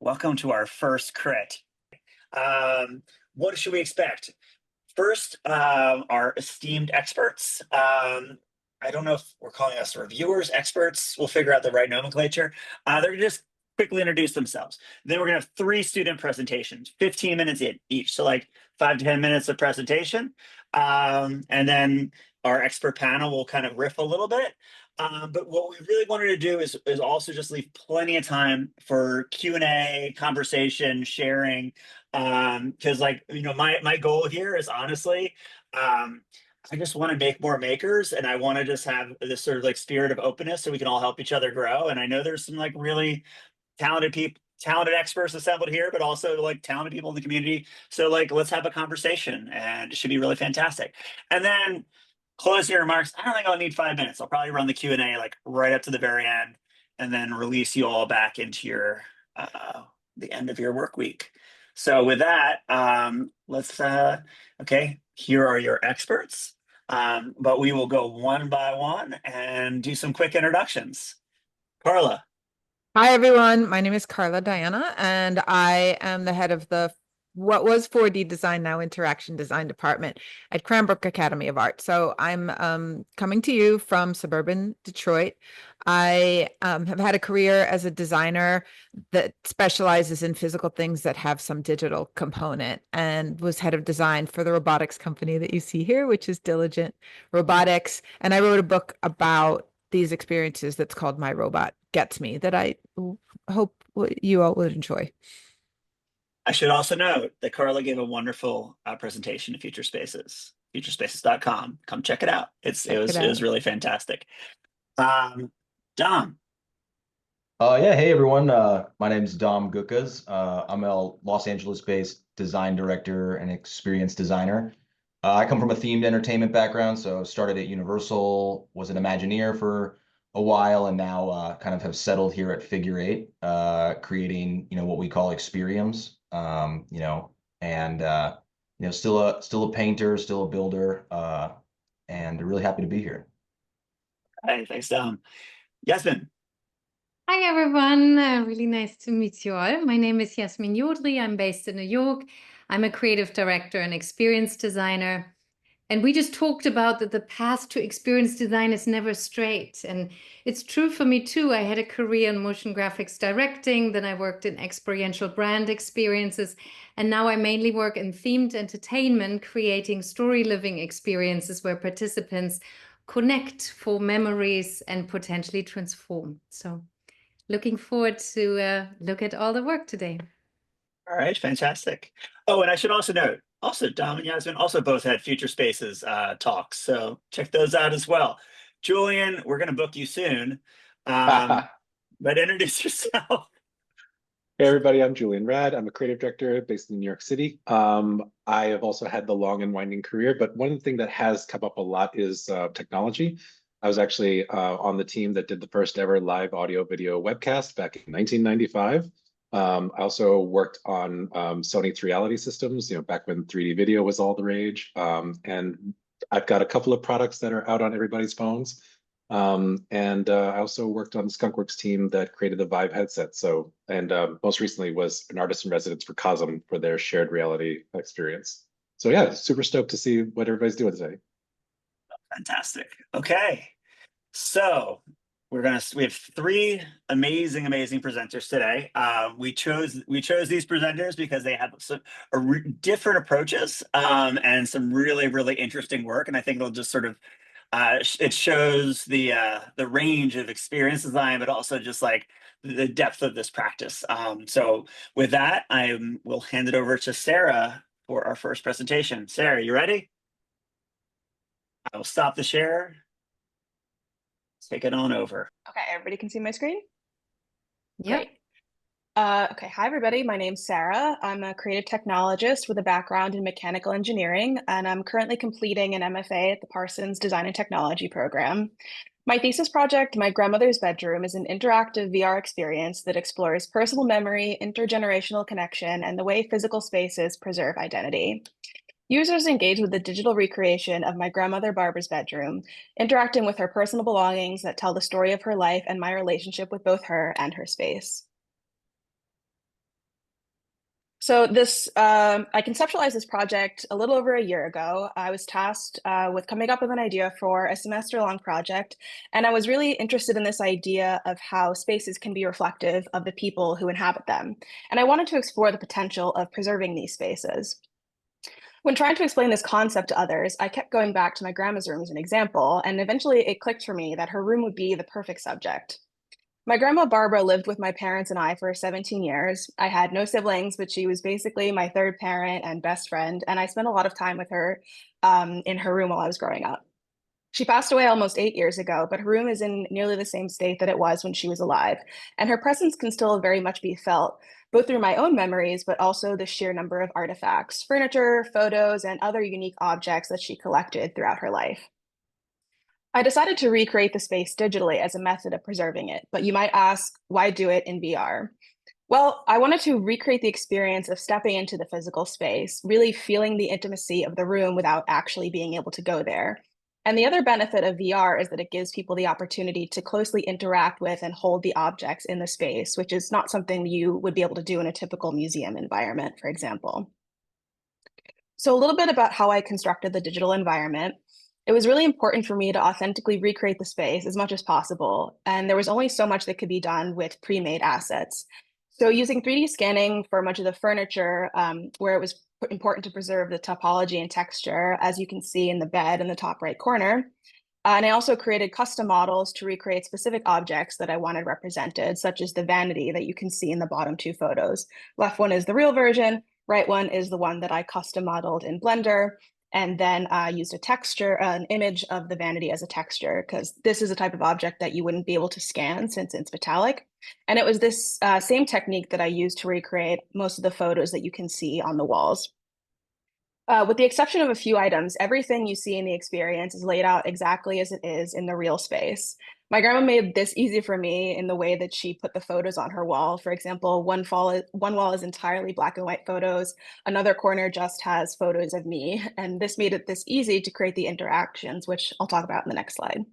Welcome to our first crit. What should we expect? First, our esteemed experts. I don't know if we're calling us reviewers, experts. We'll figure out the right nomenclature. They're gonna just quickly introduce themselves. Then we're gonna have three student presentations, 15 minutes each. So like 5 to 10 minutes of presentation. And then our expert panel will kind of riff a little bit. But what we really wanted to do is also just leave plenty of time for Q&A, conversation, sharing. Because my goal here is honestly, I just want to make more makers, and I want to just have this sort of like spirit of openness so we can all help each other grow. And I know there's some like really talented people, talented experts assembled here, but also like talented people in the community. So like, let's have a conversation, and it should be really fantastic. And then closing remarks. I don't think I'll need 5 minutes. I'll probably run the Q&A like right up to the very end, and then release you all back into your the end of your work week. So with that, okay, here are your experts. But we will go one by one and do some quick introductions. Carla. Hi, everyone. My name is Carla Diana, and I am the head of the what was 4D design, now interaction design department at Cranbrook Academy of Art. So I'm coming to you from suburban Detroit. I have had a career as a designer that specializes in physical things that have some digital component, and was head of design for the robotics company that you see here, which is Diligent Robotics. And I wrote a book about these experiences that's called My Robot Gets Me, that I hope you all would enjoy. I should also note that Carla gave a wonderful presentation to Futurespaces, futurespaces.com. Come check it out. Check it It was out. really fantastic. Dom. Yeah, hey everyone. My name is Dom Gokgoz. I'm a Los Angeles-based design director and experience designer. I come from a themed entertainment background, so started at Universal, was an Imagineer for a while, and now kind of have settled here at Figure Eight, creating what we call Experiums. And still a painter, still a builder, and really happy to be here. Hey, thanks, Dom. Jasmin. Hi, everyone. Really nice to meet you all. My name is Jasmin Jodry. I'm based in New York. I'm a creative director and experience designer. And we just talked about that the path to experience design is never straight. And it's true for me, too. I had a career in motion graphics directing. Then I worked in experiential brand experiences. And now I mainly work in themed entertainment, creating story living experiences where participants connect for memories and potentially transform. So looking forward to look at all the work today. All right, fantastic. Oh, and I should also note, also Dom and Yasmin also both had Futurespaces talks, so check those out as well. Julian, we're going to book you soon, Hey but introduce yourself. everybody, I'm Julian Rad. I'm a creative director based in New York City. I have also had the long and winding career, but one thing that has come up a lot is technology. I was actually on the team that did the first ever live audio video webcast back in 1995. I also worked on Sony's reality systems, back when 3D video was all the rage. And I've got a couple of products that are out on everybody's phones. And I also worked on the Skunkworks team that created the Vive headset. So, and most recently was an artist in residence for Cosm for their shared reality experience. So yeah, super stoked to see what everybody's doing today. Fantastic. Okay, so we have three amazing presenters today. We chose these presenters because they have some different approaches and some really interesting work, and I think it'll just sort of it shows the range of experience design, but also just like the depth of this practice. So with that, I will hand it over to Sara for our first presentation. Sara, you ready? I will stop the share. Take it on over. Okay, everybody can see my screen? Yep. Great. Okay, hi everybody. My name's Sara. I'm a creative technologist with a background in mechanical engineering, and I'm currently completing an MFA at the Parsons Design and Technology program. My thesis project, My Grandmother's Bedroom, is an interactive VR experience that explores personal memory, intergenerational connection, and the way physical spaces preserve identity. Users engage with the digital recreation of my grandmother Barbara's bedroom, interacting with her personal belongings that tell the story of her life and my relationship with both her and her space. So I conceptualized this project a little over a year ago. I was tasked with coming up with an idea for a semester-long project, and I was really interested in this idea of how spaces can be reflective of the people who inhabit them. And I wanted to explore the potential of preserving these spaces. When trying to explain this concept to others, I kept going back to my grandma's room as an example, and eventually it clicked for me that her room would be the perfect subject. My grandma Barbara lived with my parents and I for 17 years. I had no siblings, but she was basically my third parent and best friend, and I spent a lot of time with her in her room while I was growing up. She passed away almost 8 years ago, but her room is in nearly the same state that it was when she was alive, and her presence can still very much be felt, both through my own memories, but also the sheer number of artifacts, furniture, photos, and other unique objects that she collected throughout her life. I decided to recreate the space digitally as a method of preserving it, but you might ask, why do it in VR? Well, I wanted to recreate the experience of stepping into the physical space, really feeling the intimacy of the room without actually being able to go there. And the other benefit of VR is that it gives people the opportunity to closely interact with and hold the objects in the space, which is not something you would be able to do in a typical museum environment, for example. So a little bit about how I constructed the digital environment. It was really important for me to authentically recreate the space as much as possible, and there was only so much that could be done with pre-made assets. So using 3D scanning for much of the furniture, where it was important to preserve the topology and texture, as you can see in the bed in the top right corner. And I also created custom models to recreate specific objects that I wanted represented, such as the vanity that you can see in the bottom two photos. Left one is the real version, right one is the one that I custom modeled in Blender, and then I used a texture, an image of the vanity as a texture, because this is a type of object that you wouldn't be able to scan since it's metallic. And it was this same technique that I used to recreate most of the photos that you can see on the walls. With the exception of a few items, everything you see in the experience is laid out exactly as it is in the real space. My grandma made this easy for me in the way that she put the photos on her wall. For example, one wall is entirely black and white photos. Another corner just has photos of me. And this made it this easy to create the interactions, which I'll talk about in the next slide.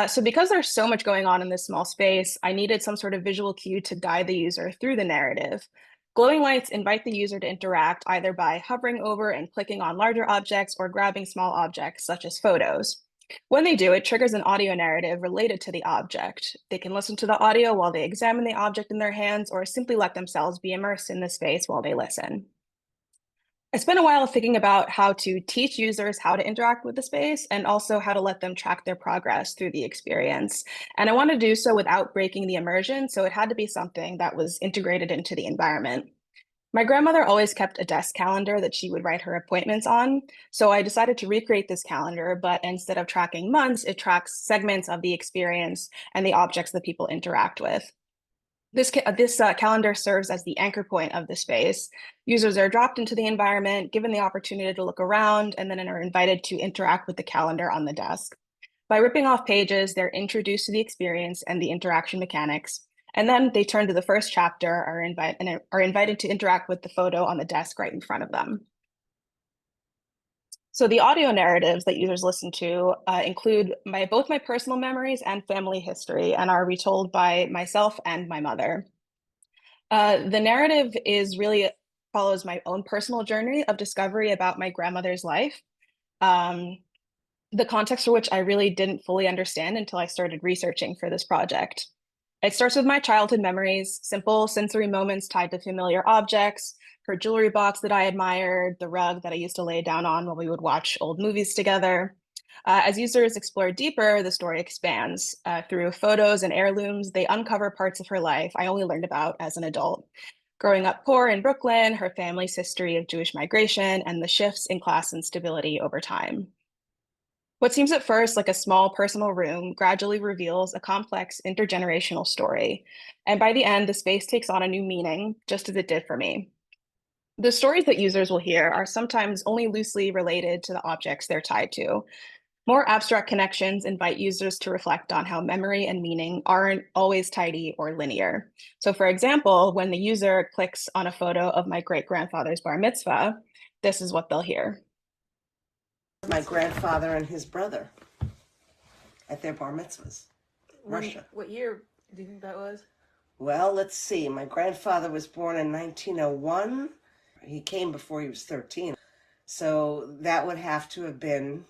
So because there's so much going on in this small space, I needed some sort of visual cue to guide the user through the narrative. Glowing lights invite the user to interact either by hovering over and clicking on larger objects or grabbing small objects such as photos. When they do, it triggers an audio narrative related to the object. They can listen to the audio while they examine the object in their hands or simply let themselves be immersed in the space while they listen. I spent a while thinking about how to teach users how to interact with the space and also how to let them track their progress through the experience. And I want to do so without breaking the immersion, so it had to be something that was integrated into the environment. My grandmother always kept a desk calendar that she would write her appointments on, so I decided to recreate this calendar, but instead of tracking months, it tracks segments of the experience and the objects that people interact with. This calendar serves as the anchor point of the space. Users are dropped into the environment, given the opportunity to look around, and then are invited to interact with the calendar on the desk. By ripping off pages, they're introduced to the experience and the interaction mechanics, and then they turn to the first chapter and are invited to interact with the photo on the desk right in front of them. So the audio narratives that users listen to include both my personal memories and family history and are retold by myself and my mother. The narrative follows my own personal journey of discovery about my grandmother's life, the context for which I really didn't fully understand until I started researching for this project. It starts with my childhood memories, simple sensory moments tied to familiar objects, her jewelry box that I admired, the rug that I used to lay down on while we would watch old movies together. As users explore deeper, the story expands. Through photos and heirlooms, they uncover parts of her life I only learned about as an adult. Growing up poor in Brooklyn, her family's history of Jewish migration, and the shifts in class and stability over time. What seems at first like a small personal room gradually reveals a complex intergenerational story. And by the end, the space takes on a new meaning, just as it did for me. The stories that users will hear are sometimes only loosely related to the objects they're tied to. More abstract connections invite users to reflect on how memory and meaning aren't always tidy or linear. So for example, when the user clicks on a photo of my great-grandfather's bar mitzvah, this is what they'll hear. My grandfather and his brother at their bar mitzvahs, Russia. What year do you think that was? Well, let's see. My grandfather was born in 1901. He came before he was 13. So that would have to have been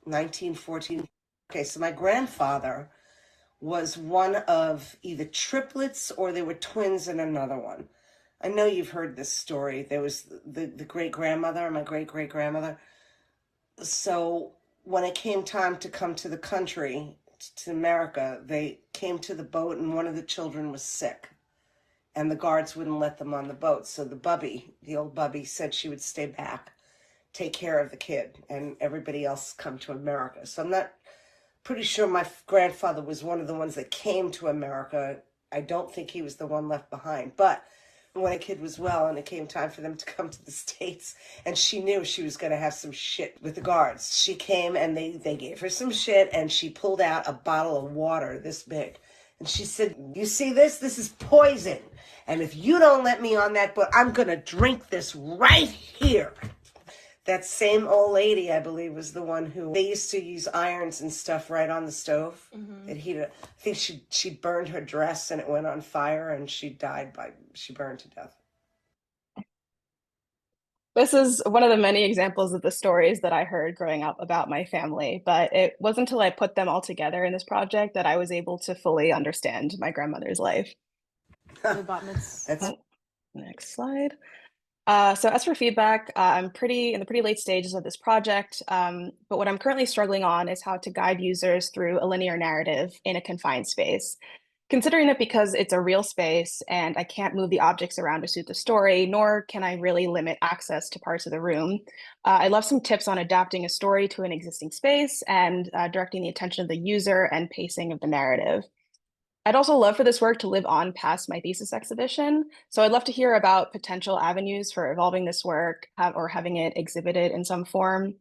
1914. Okay, so my grandfather was one of either triplets or they were twins in another one. I know you've heard this story. There was the great-grandmother, my great-great-grandmother. So when it came time to come to the country, to America, they came to the boat and one of the children was sick. And the guards wouldn't let them on the boat. So the old bubby said she would stay back, take care of the kid, and everybody else come to America. So I'm not pretty sure my grandfather was one of the ones that came to America. I don't think he was the one left behind. But when a kid was well and it came time for them to come to the States, and she knew she was going to have some shit with the guards, she came and they gave her some shit, and she pulled out a bottle of water this big. And she said, "You see this? This is poison. And if you don't let me on that boat, I'm going to drink this right here." That same old lady, I believe, was the one who they used to use irons and stuff right on the stove. It heated. I think she burned her dress and it went on fire and she burned to death. This is one of the many examples of the stories that I heard growing up about my family, but it wasn't until I put them all together in this project that I was able to fully understand my grandmother's life. Next slide. So as for feedback, I'm in the pretty late stages of this project, but what I'm currently struggling on is how to guide users through a linear narrative in a confined space. Considering that because it's a real space and I can't move the objects around to suit the story, nor can I really limit access to parts of the room, I'd love some tips on adapting a story to an existing space and directing the attention of the user and pacing of the narrative. I'd also love for this work to live on past my thesis exhibition. So I'd love to hear about potential avenues for evolving this work or having it exhibited in some form.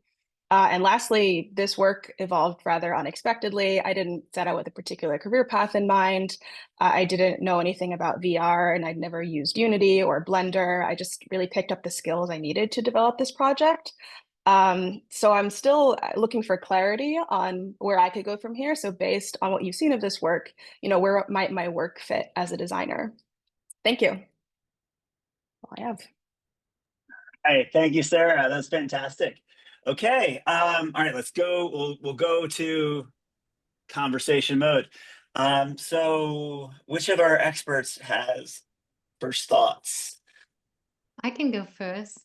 And lastly, this work evolved rather unexpectedly. I didn't set out with a particular career path in mind. I didn't know anything about VR and I'd never used Unity or Blender. I just really picked up the skills I needed to develop this project. So I'm still looking for clarity on where I could go from here. So based on what you've seen of this work, where might my work fit as a designer? Thank you. All I have. Hey, thank you, Sarah. That's fantastic. Okay. All right, let's go. We'll go to conversation mode. So which of our experts has first thoughts? I can go first.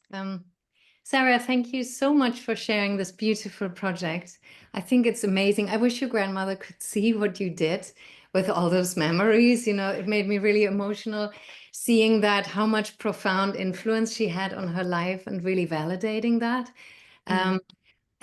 Sarah, thank you so much for sharing this beautiful project. I think it's amazing. I wish your grandmother could see what you did with all those memories. It made me really emotional seeing that, how much profound influence she had on her life and really validating that. I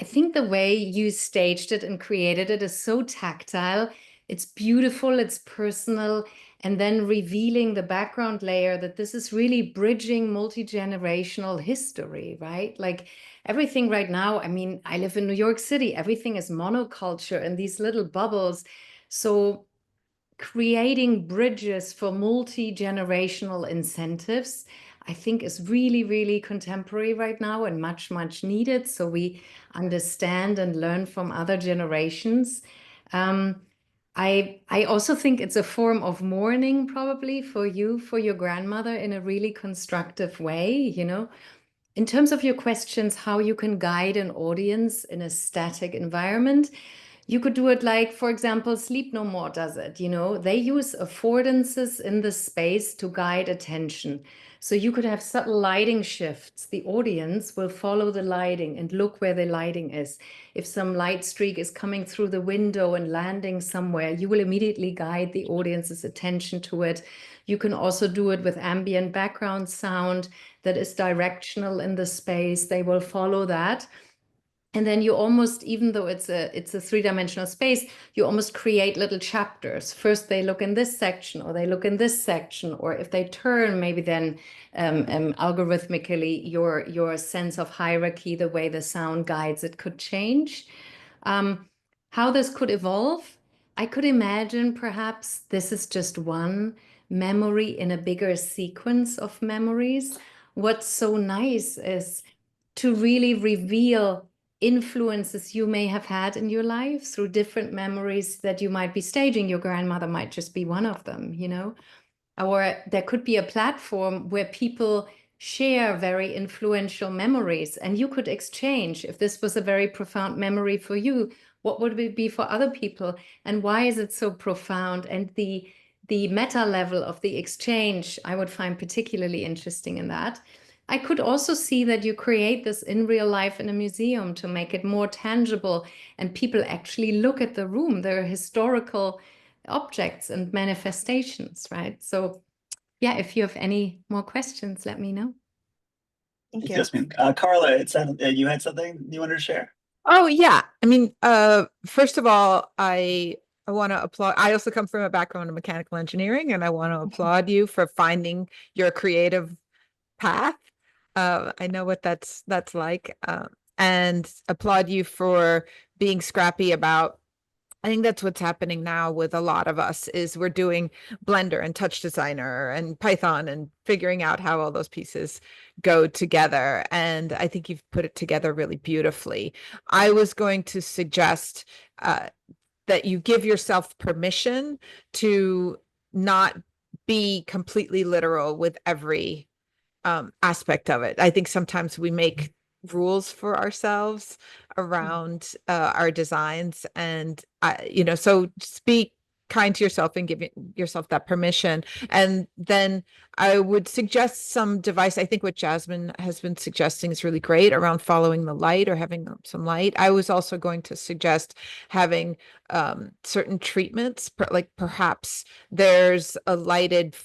think the way you staged it and created it is so tactile. It's beautiful, it's personal, and then revealing the background layer that this is really bridging multi-generational history, right? Like everything right now, I mean, I live in New York City, everything is monoculture and these little bubbles. So creating bridges for multi-generational incentives, I think is really, really contemporary right now and much, much needed. So we understand and learn from other generations. I also think it's a form of mourning probably for you, for your grandmother in a really constructive way, In terms of your questions, how you can guide an audience in a static environment, you could do it like, for example, Sleep No More does it, They use affordances in the space to guide attention. So you could have subtle lighting shifts. The audience will follow the lighting and look where the lighting is. If some light streak is coming through the window and landing somewhere, you will immediately guide the audience's attention to it. You can also do it with ambient background sound that is directional in the space. They will follow that. And then you almost, even though it's a three-dimensional space, you almost create little chapters. First, they look in this section, or they look in this section, or if they turn, maybe then algorithmically your sense of hierarchy, the way the sound guides it could change. How this could evolve, I could imagine perhaps this is just one memory in a bigger sequence of memories. What's so nice is to really reveal influences you may have had in your life through different memories that you might be staging. Your grandmother might just be one of them, or there could be a platform where people share very influential memories, and you could exchange. If this was a very profound memory for you, what would it be for other people, and why is it so profound? And the meta level of the exchange, I would find particularly interesting in that. I could also see that you create this in real life in a museum to make it more tangible, and people actually look at the room. There are historical objects and manifestations, right? So yeah, if you have any more questions, let me know. Thank you. Jasmin. Carla, it sounded you had something you wanted to share. Oh yeah. I mean, first of all, I want to applaud. I also come from a background in mechanical engineering, and I want to applaud you for finding your creative path. I know what that's like, and applaud you for being scrappy about. I think that's what's happening now with a lot of us is we're doing Blender and Touch Designer and Python and figuring out how all those pieces go together. And I think you've put it together really beautifully. I was going to suggest that you give yourself permission to not be completely literal with every aspect of it. I think sometimes we make rules for ourselves around our designs, and so just be kind to yourself and giving yourself that permission. And then I would suggest some device. I think what Jasmin has been suggesting is really great around following the light or having some light. I was also going to suggest having certain treatments, like perhaps there's a lighted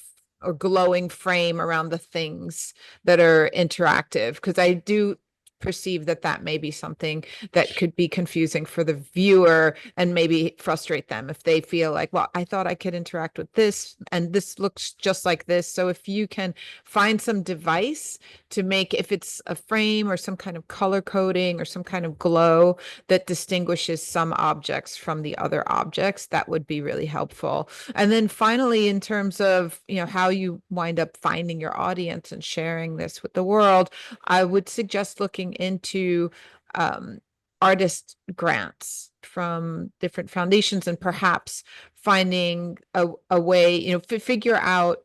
or glowing frame around the things that are interactive, because I do perceive that may be something that could be confusing for the viewer and maybe frustrate them if they feel like, well, I thought I could interact with this and this looks just like this. So if you can find some device to make, if it's a frame or some kind of color coding or some kind of glow that distinguishes some objects from the other objects, that would be really helpful. And then finally, in terms of, how you wind up finding your audience and sharing this with the world, I would suggest looking into artist grants from different foundations, and perhaps finding a way, figure out,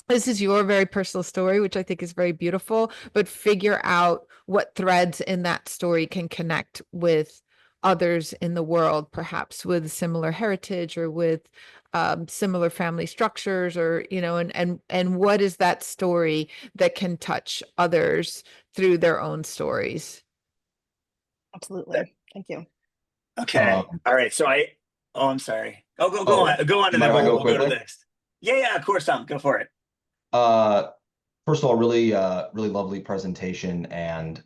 this is your very personal story, which I think is very beautiful, but figure out what threads in that story can connect with others in the world, perhaps with similar heritage or with similar family structures, or and what is that story that can touch others through their own stories. Absolutely. Thank you. Okay. All right. So I'm sorry. Go on, and then Mind if I go we'll go to the quickly? next. Yeah, of course, Tom. Go for it. First of all, really lovely presentation, and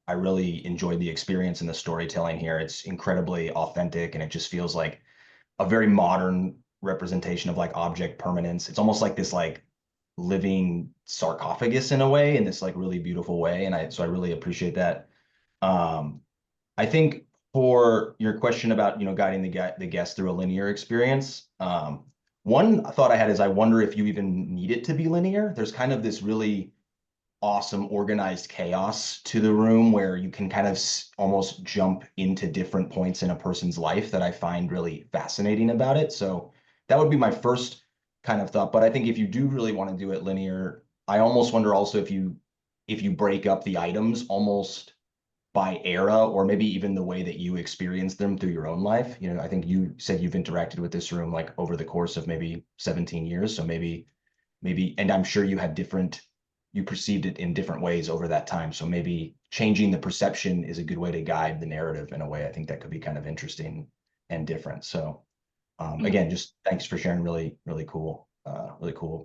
I really enjoyed the experience and the storytelling here. It's incredibly authentic, and it just feels like a very modern representation of like object permanence. It's almost like this like living sarcophagus in a way, in this like really beautiful way, and I really appreciate that. I think for your question about guiding the guest through a linear experience, one thought I had is I wonder if you even need it to be linear. There's kind of this really awesome organized chaos to the room where you can kind of almost jump into different points in a person's life that I find really fascinating about it. So that would be my first kind of thought. But I think if you do really want to do it linear, I almost wonder also if you break up the items almost by era, or maybe even the way that you experience them through your own life. I think you said you've interacted with this room like over the course of maybe 17 years. So maybe, and I'm sure you perceived it in different ways over that time. So maybe changing the perception is a good way to guide the narrative in a way. I think that could be kind of interesting and different. So again, just thanks for sharing. Really cool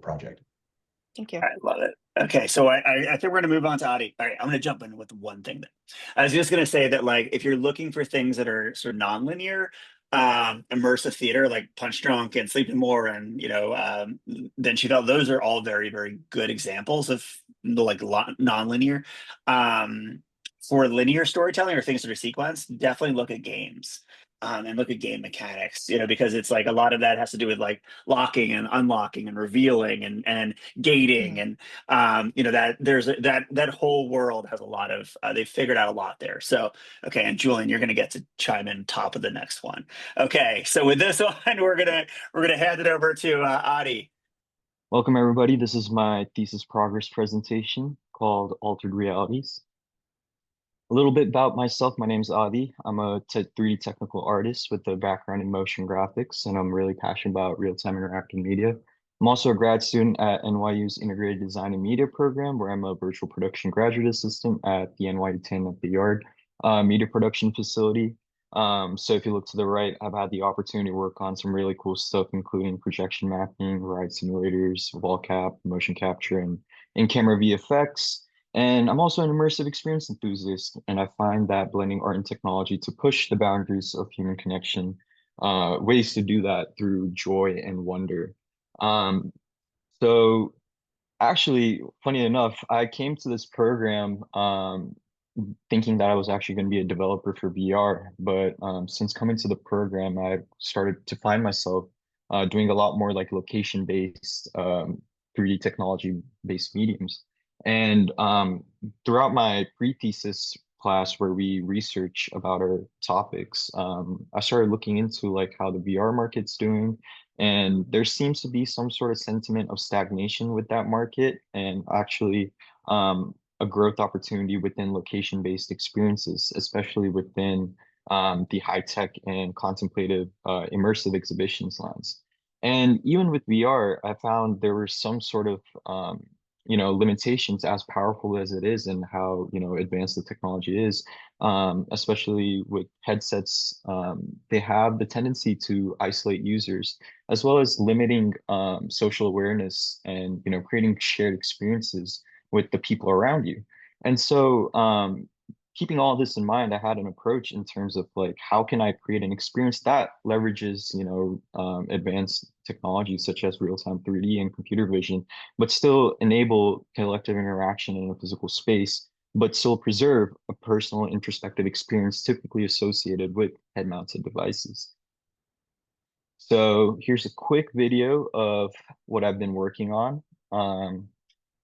project. Thank you. I love it. Okay, so I think we're going to move on to Adi. All right, I'm going to jump in with one thing. I was just going to say that, like, if you're looking for things that are sort of nonlinear, immersive theater like Punch Drunk and Sleeping More and Then She Fell, those are all very, very good examples of like nonlinear. For linear storytelling or things that are sequenced, definitely look at games. and look at game mechanics, because it's like a lot of that has to do with like locking and unlocking and revealing and gating and that that whole world has a lot of they've figured out a lot there. So okay, and Julian, you're gonna get to chime in top of the next one. Okay, so with this one, we're gonna hand it over to Adi. Welcome, everybody. This is my thesis progress presentation called Altered Realities. A little bit about myself. My name is Adi. I'm a 3D technical artist with a background in motion graphics, and I'm really passionate about real-time interactive media. I'm also a grad student at NYU's Integrated Design and Media program, where I'm a virtual production graduate assistant at the NYU 10 at the Yard media production facility. So if you look to the right, I've had the opportunity to work on some really cool stuff, including projection mapping, ride simulators, wall cap, motion capture, and in-camera VFX. And I'm also an immersive experience enthusiast, and I find that blending art and technology to push the boundaries of human connection, ways to do that through joy and wonder. So actually, funny enough, I came to this program thinking that I was actually going to be a developer for VR, but since coming to the program, I started to find myself doing a lot more like location-based 3D technology-based mediums. And throughout my pre-thesis class where we research about our topics, I started looking into like how the VR market's doing, and there seems to be some sort of sentiment of stagnation with that market, and actually a growth opportunity within location-based experiences, especially within the high-tech and contemplative immersive exhibitions lines. And even with VR, I found there were some sort of limitations, as powerful as it is and how advanced the technology is, especially with headsets. They have the tendency to isolate users, as well as limiting social awareness and creating shared experiences with the people around you. And so keeping all this in mind, I had an approach in terms of like, how can I create an experience that leverages, advanced technology such as real-time 3D and computer vision, but still enable collective interaction in a physical space, but still preserve a personal introspective experience typically associated with head-mounted devices. So here's a quick video of what I've been working on.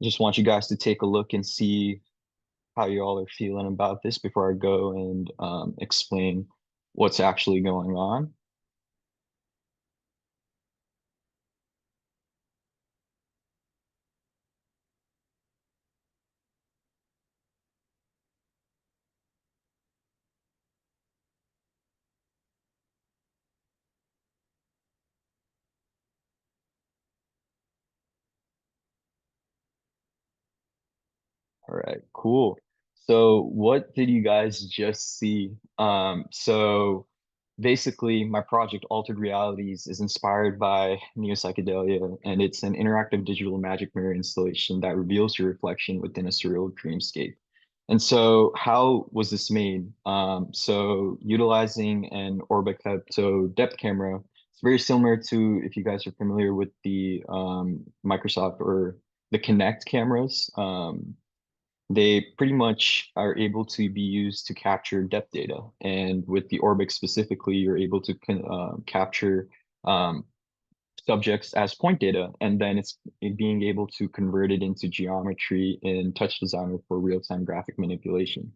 Just want you guys to take a look and see how you all are feeling about this before I go and explain what's actually going on. All right, cool. So what did you guys just see? So basically my project Altered Realities is inspired by neo-psychedelia, and it's an interactive digital magic mirror installation that reveals your reflection within a surreal dreamscape. And so how was this made? So utilizing an Orbicepto depth camera, it's very similar to, if you guys are familiar with the Microsoft or the Kinect cameras. They pretty much are able to be used to capture depth data. And with the Orbic specifically, you're able to capture subjects as point data, and then it's being able to convert it into geometry in Touch Designer for real-time graphic manipulation.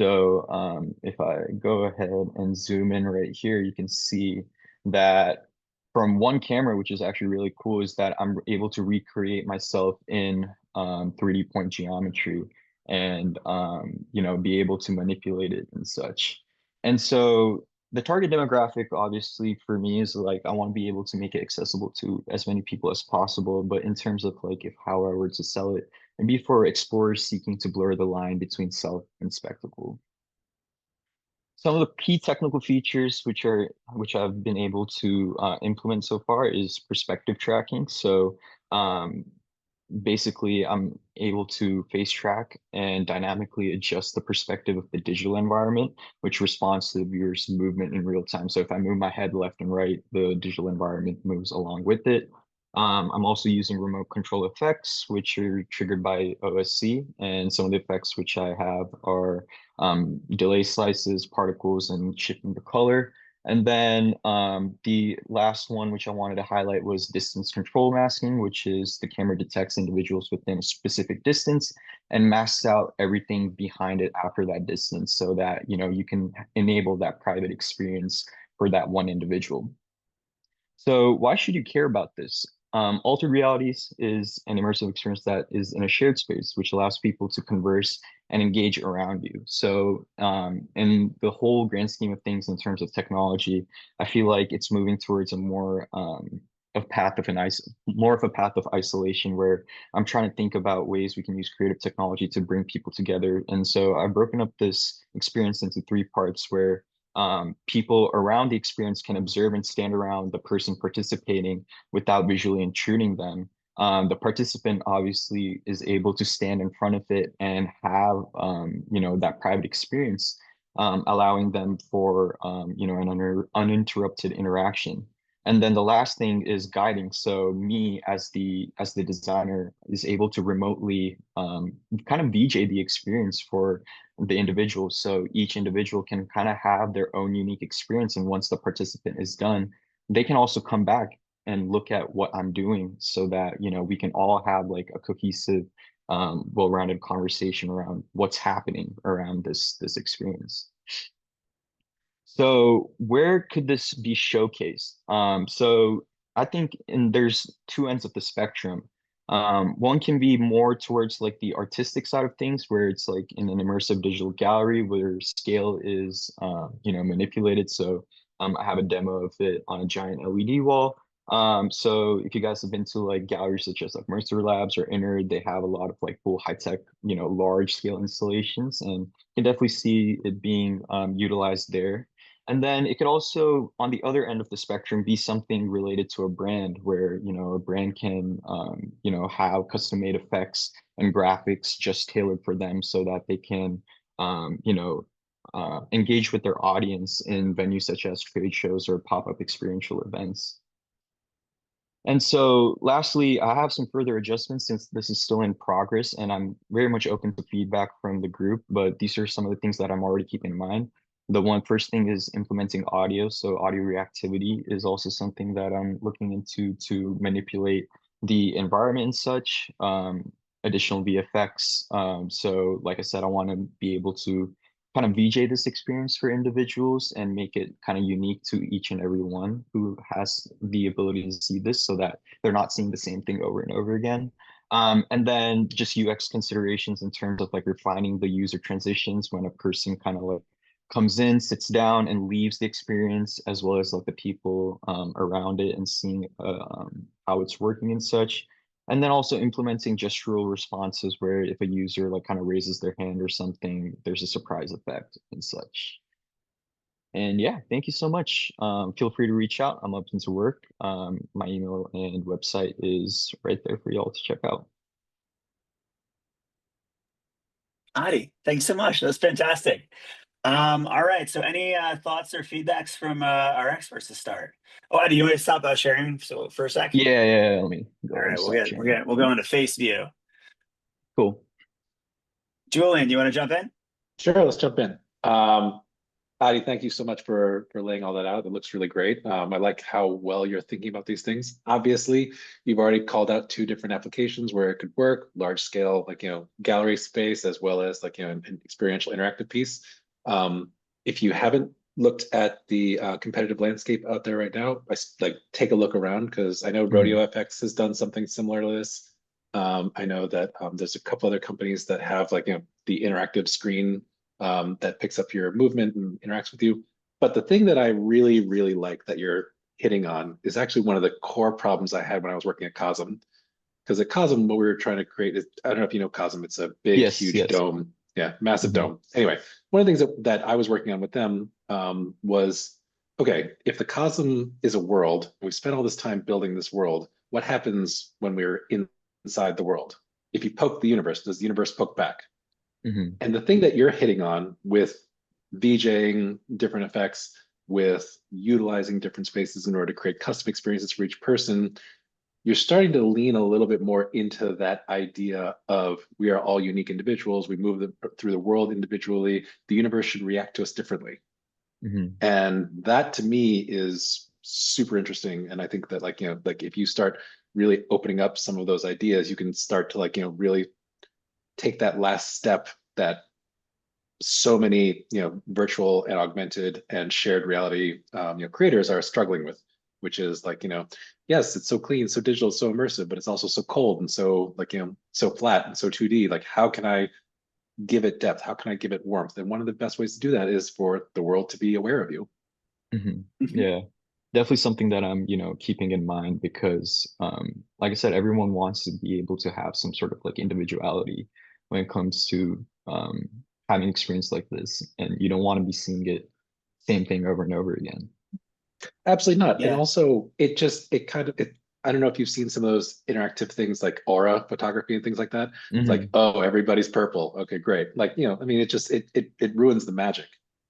So if I go ahead and zoom in right here, you can see that from one camera, which is actually really cool, is that I'm able to recreate myself in 3D point geometry and be able to manipulate it and such. And so the target demographic, obviously, for me is like, I want to be able to make it accessible to as many people as possible. But in terms of like, if how I were to sell it, and be for explorers seeking to blur the line between self and spectacle. Some of the key technical features which I've been able to implement so far is perspective tracking. So basically, I'm able to face track and dynamically adjust the perspective of the digital environment, which responds to the viewer's movement in real time. So if I move my head left and right, the digital environment moves along with it. I'm also using remote control effects, which are triggered by OSC, and some of the effects which I have are delay slices, particles, and shifting the color. And then the last one, which I wanted to highlight, was distance control masking, which is the camera detects individuals within a specific distance and masks out everything behind it after that distance so that, you know, you can enable that private experience for that one individual. So why should you care about this? Altered realities is an immersive experience that is in a shared space, which allows people to converse and engage around you. So in the whole grand scheme of things in terms of technology, I feel like it's moving towards a more more of a path of isolation where I'm trying to think about ways we can use creative technology to bring people together. And so I've broken up this experience into three parts where people around the experience can observe and stand around the person participating without visually intruding them. The participant obviously is able to stand in front of it and have, you know, that private experience, allowing them for, you know, an uninterrupted interaction. And then the last thing is guiding. So me as the designer is able to remotely kind of VJ the experience for the individual. So each individual can kind of have their own unique experience. And once the participant is done, they can also come back and look at what I'm doing so that, you know, we can all have like a cohesive, well-rounded conversation around what's happening around this experience. So where could this be showcased? So I think there's two ends of the spectrum. One can be more towards like the artistic side of things, where it's like in an immersive digital gallery where scale is, you know, manipulated. So I have a demo of it on a giant LED wall. So if you guys have been to like galleries such as like Mercer Labs or Innerd, they have a lot of like cool high-tech, you know, large scale installations, and you can definitely see it being utilized there. And then it could also, on the other end of the spectrum, be something related to a brand where, you know, a brand can, you know, have custom-made effects and graphics just tailored for them so that they can, you know, engage with their audience in venues such as trade shows or pop-up experiential events. And so lastly, I have some further adjustments since this is still in progress and I'm very much open to feedback from the group, but these are some of the things that I'm already keeping in mind. The first thing is implementing audio. So audio reactivity is also something that I'm looking into to manipulate the environment and such, additional VFX. So like I said, I want to be able to kind of VJ this experience for individuals and make it kind of unique to each and every one who has the ability to see this so that they're not seeing the same thing over and over again. And then just UX considerations in terms of like refining the user transitions when a person kind of like comes in, sits down and leaves the experience, as well as like the people around it and seeing how it's working and such. And then also implementing gestural responses where if a user like kind of raises their hand or something, there's a surprise effect and such. And yeah, thank you so much. Feel free to reach out. I'm open to work. My email and website is right there for y'all to check out. Adi, thanks so much. That's fantastic. All right. So any thoughts or feedbacks from our experts to start? Oh, Adi, you want to stop sharing for a sec? Yeah. Let me go. All right, we'll go into face view. Cool. Julian, do you want to jump in? Sure, let's jump in. Adi, thank you so much for laying all that out. It looks really great. I like how well you're thinking about these things. Obviously, you've already called out two different applications where it could work: large scale, like, you know, gallery space, as well as like, you know, an experiential interactive piece. If you haven't looked at the competitive landscape out there right now, like take a look around, because I know Rodeo FX has done something similar to this. I know that there's a couple other companies that have like, you know, the interactive screen that picks up your movement and interacts with you. But the thing that I really, really like that you're hitting on is actually one of the core problems I had when I was working at Cosm. Because at Cosm, what we were trying to create is, I don't know if you know Cosm, it's a big, huge dome. Yeah, massive dome. Anyway, one of the things that I was working on with them was, okay, if the Cosm is a world, and we spent all this time building this world, what happens when we're inside the world? If you poke the universe, does the universe poke back? And the thing that you're hitting on with VJing different effects, with utilizing different spaces in order to create custom experiences for each person, you're starting to lean a little bit more into that idea of we are all unique individuals. We move through the world individually. The universe should react to us differently. And that to me is super interesting. And I think that like, like if you start really opening up some of those ideas, you can start to like, really take that last step that so many, virtual and augmented and shared reality, creators are struggling with, which is like, yes, it's so clean, so digital, so immersive, but it's also so cold and so like, so flat and so 2D. Like, how can I give it depth? How can I give it warmth? And one of the best ways to do that is for the world to be aware of you. Yeah, definitely something that I'm, keeping in mind because, like I said, everyone wants to be able to have some sort of like individuality when it comes to having an experience like this, and you don't want to be seeing it same thing over and over again. Absolutely not. And Yeah. also it kind of, I don't know if you've seen some of those interactive things like aura photography and things like that. It's like, oh, everybody's purple. Okay, great. Like, I mean, it ruins the magic.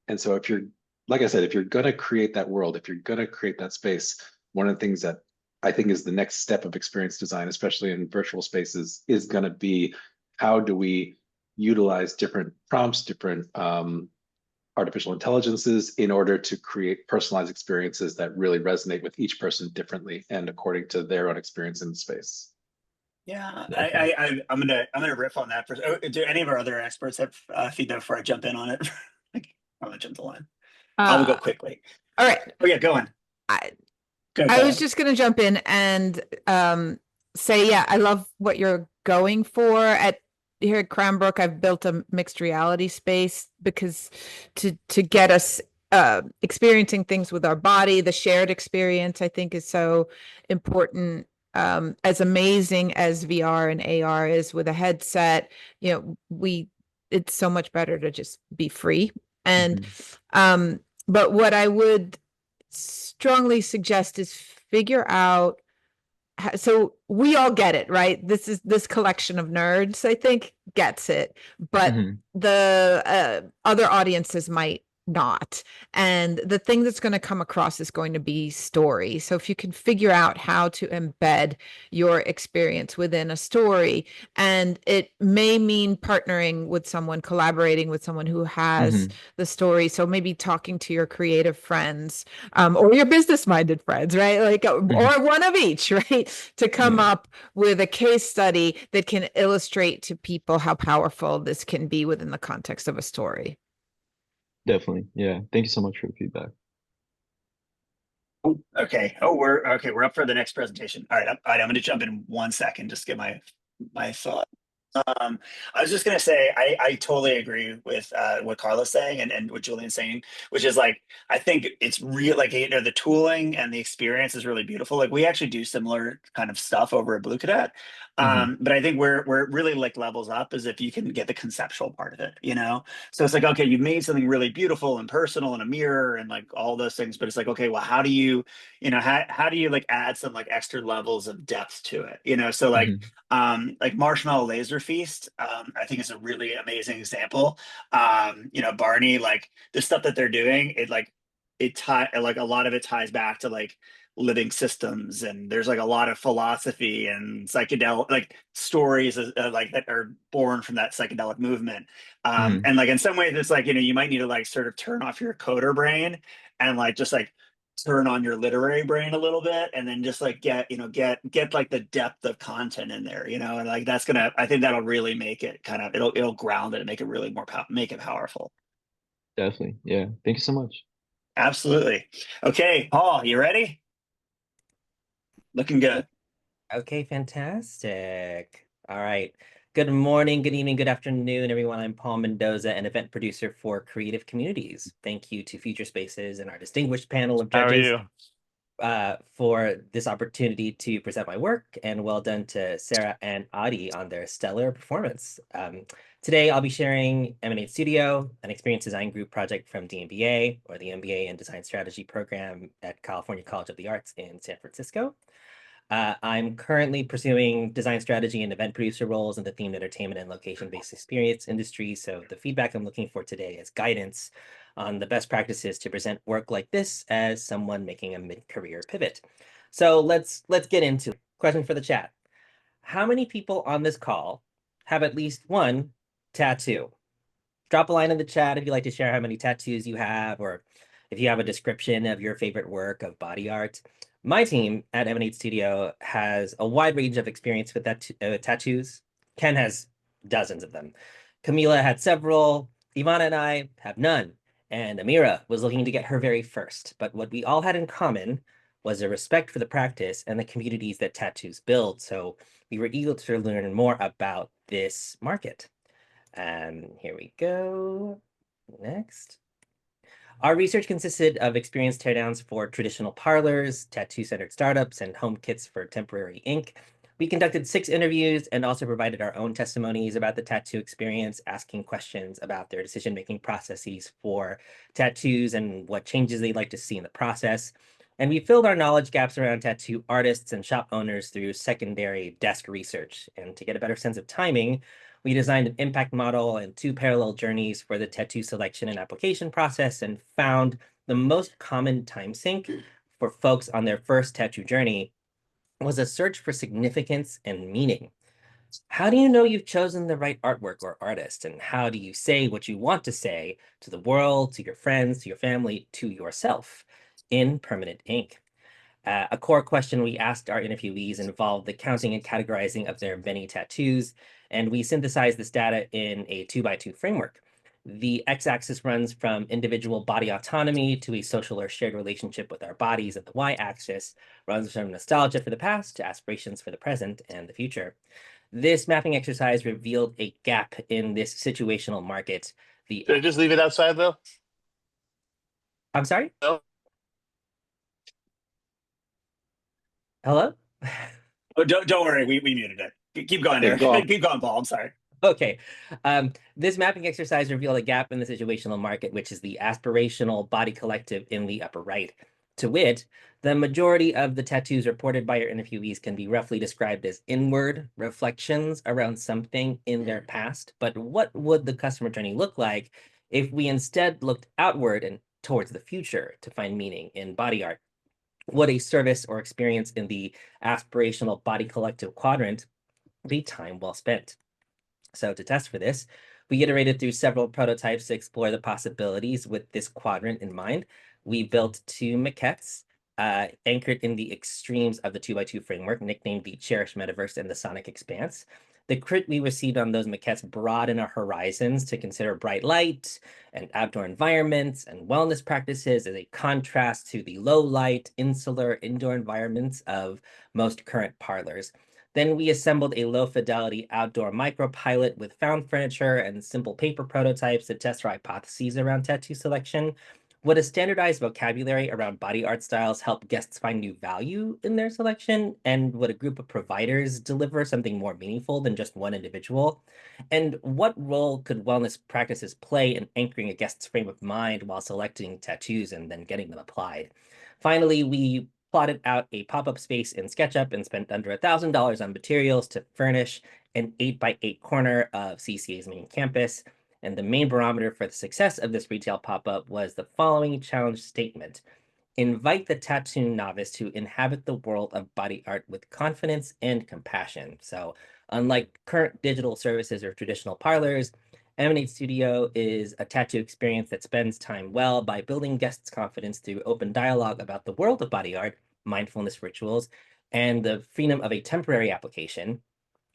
And so if you're, like I said, if you're gonna create that world, if you're gonna create that space, one of the things that I think is the next step of experience design, especially in virtual spaces, is gonna be how do we utilize different prompts, different artificial intelligences in order to create personalized experiences that really resonate with each person differently and according to their own experience in the space. Yeah, Definitely. I'm gonna riff on that. Do any of our other experts have feedback before I jump in on it? Like, I'm gonna jump the line. I'll go quickly. All right. Oh yeah, go on. Go, I was Carla. just going to jump in and say, yeah, I love what you're going for. Here at Cranbrook, I've built a mixed reality space because to get us experiencing things with our body, the shared experience, I think is so important. As amazing as VR and AR is with a headset, it's so much better to just be free. And but what I would strongly suggest is figure out so we all get it, right? This collection of nerds, I think, gets it, but the other audiences might not. And the thing that's going to come across is going to be story. So if you can figure out how to embed your experience within a story, and it may mean partnering with someone, collaborating with someone who has the story. So maybe talking to your creative friends, or your business-minded friends, right? Like, or one of each, right? To come up with a case study that can illustrate to people how powerful this can be within the context of a story. Definitely. Yeah. Thank you so much for the feedback. Okay. Oh, we're up for the next presentation. All right. I'm going to jump in 1 second. Just get my thought. I was just gonna say I totally agree with what Carla's saying and what Julian's saying, which is like I think it's real, like the tooling and the experience is really beautiful. Like we actually do similar kind of stuff over at Blue Cadet. But I think where it really like levels up is if you can get the conceptual part of it, So it's like, okay, you've made something really beautiful and personal and a mirror and like all those things, but it's like, okay, well, how do you, how do you like add some like extra levels of depth to it? So like Marshmallow Laser Feast, I think is a really amazing example. Barney, like the stuff that they're doing, like a lot of it ties back to like living systems, and there's like a lot of philosophy and psychedelic like stories like that are born from that psychedelic movement. And like in some ways it's like, you might need to like sort of turn off your coder brain and like just like turn on your literary brain a little bit and then just like get like the depth of content in there, and like I think that'll really make it kind of it'll ground it and make it really make it powerful. Definitely. Yeah. Thank you so much. Absolutely. Okay, Paul, you ready? Looking good. Okay, fantastic. All right. Good morning, good evening, good afternoon, everyone. I'm Paul Mendoza, an event producer for Creative Communities. Thank you to Futurespaces and our distinguished panel of judges for this opportunity to present my work, and well done to Sara and Adi on their stellar performance. Today, I'll be sharing Emnate Studio, an experience design group project from DMBA, or the MBA in Design Strategy program at California College of the Arts in San Francisco. I'm currently pursuing design strategy and event producer roles in the themed entertainment and location-based experience industry. So the feedback I'm looking for today is guidance on the best practices to present work like this as someone making a mid-career pivot. So let's get into it. Question for the chat. How many people on this call have at least one tattoo? Drop a line in the chat if you'd like to share how many tattoos you have, or if you have a description of your favorite work of body art. My team at Emnate Studio has a wide range of experience with tattoos. Ken has dozens of them. Camila had several. Ivana and I have none. And Amira was looking to get her very first. But what we all had in common was a respect for the practice and the communities that tattoos build. So we were eager to learn more about this market. Here we go. Next. Our research consisted of experience teardowns for traditional parlors, tattoo-centered startups, and home kits for temporary ink. We conducted 6 interviews and also provided our own testimonies about the tattoo experience, asking questions about their decision-making processes for tattoos and what changes they'd like to see in the process. And we filled our knowledge gaps around tattoo artists and shop owners through secondary desk research. And to get a better sense of timing, we designed an impact model and 2 parallel journeys for the tattoo selection and application process, and found the most common time sink for folks on their first tattoo journey was a search for significance and meaning. How do you know you've chosen the right artwork or artist? And how do you say what you want to say to the world, to your friends, to your family, to yourself in permanent ink? A core question we asked our interviewees involved the counting and categorizing of their many tattoos, and we synthesized this data in a 2x2 framework. The x-axis runs from individual body autonomy to a social or shared relationship with our bodies, and the y-axis runs from nostalgia for the past to aspirations for the present and the future. This mapping exercise revealed a gap in this situational market. Should I just leave it outside, though? I'm sorry? No. Hello? Oh, don't worry, we muted it. Keep going there. Yeah, go on. Keep going, Paul. I'm sorry. Okay. This mapping exercise revealed a gap in the situational market, which is the aspirational body collective in the upper right. To wit, the majority of the tattoos reported by your interviewees can be roughly described as inward reflections around something in their past. But what would the customer journey look like if we instead looked outward and towards the future to find meaning in body art? Would a service or experience in the aspirational body collective quadrant be time well spent? So to test for this, we iterated through several prototypes to explore the possibilities with this quadrant in mind. We built 2 maquettes anchored in the extremes of the 2x2 framework, nicknamed the Cherished Metaverse and the Sonic Expanse. The crit we received on those maquettes broadened our horizons to consider bright light and outdoor environments and wellness practices as a contrast to the low light, insular indoor environments of most current parlors. Then we assembled a low-fidelity outdoor micropilot with found furniture and simple paper prototypes to test our hypotheses around tattoo selection. Would a standardized vocabulary around body art styles help guests find new value in their selection? And would a group of providers deliver something more meaningful than just one individual? And what role could wellness practices play in anchoring a guest's frame of mind while selecting tattoos and then getting them applied? Finally, we plotted out a pop-up space in SketchUp and spent under $1,000 on materials to furnish an 8x8 corner of CCA's main campus. And the main barometer for the success of this retail pop-up was the following challenge statement: invite the tattoo novice to inhabit the world of body art with confidence and compassion. So unlike current digital services or traditional parlors, Emnate Studio is a tattoo experience that spends time well by building guests' confidence through open dialogue about the world of body art, mindfulness rituals, and the freedom of a temporary application.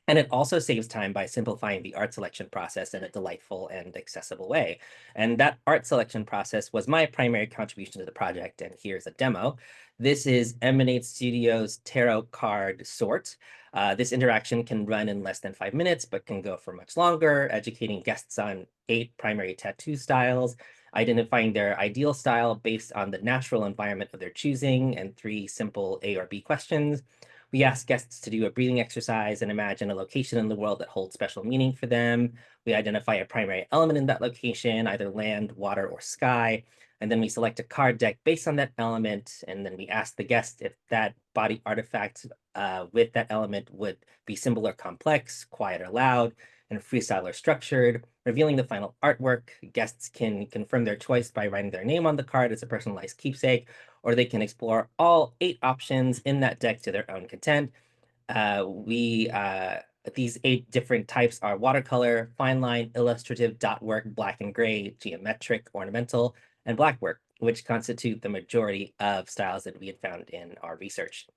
And it also saves time by simplifying the art selection process in a delightful and accessible way. And that art selection process was my primary contribution to the project. And here's a demo. This is Emnate Studio's tarot card sort. This interaction can run in less than 5 minutes, but can go for much longer, educating guests on 8 primary tattoo styles, identifying their ideal style based on the natural environment of their choosing, and 3 simple A or B questions. We ask guests to do a breathing exercise and imagine a location in the world that holds special meaning for them. We identify a primary element in that location, either land, water, or sky. And then we select a card deck based on that element. And then we ask the guest if that body artifact with that element would be simple or complex, quiet or loud, and freestyle or structured. Revealing the final artwork, guests can confirm their choice by writing their name on the card as a personalized keepsake, or they can explore all 8 options in that deck to their own content. These 8 different types are watercolor, fine line, illustrative, dot work, black and gray, geometric, ornamental, and black work. which constitute the majority of styles that we had found in our research.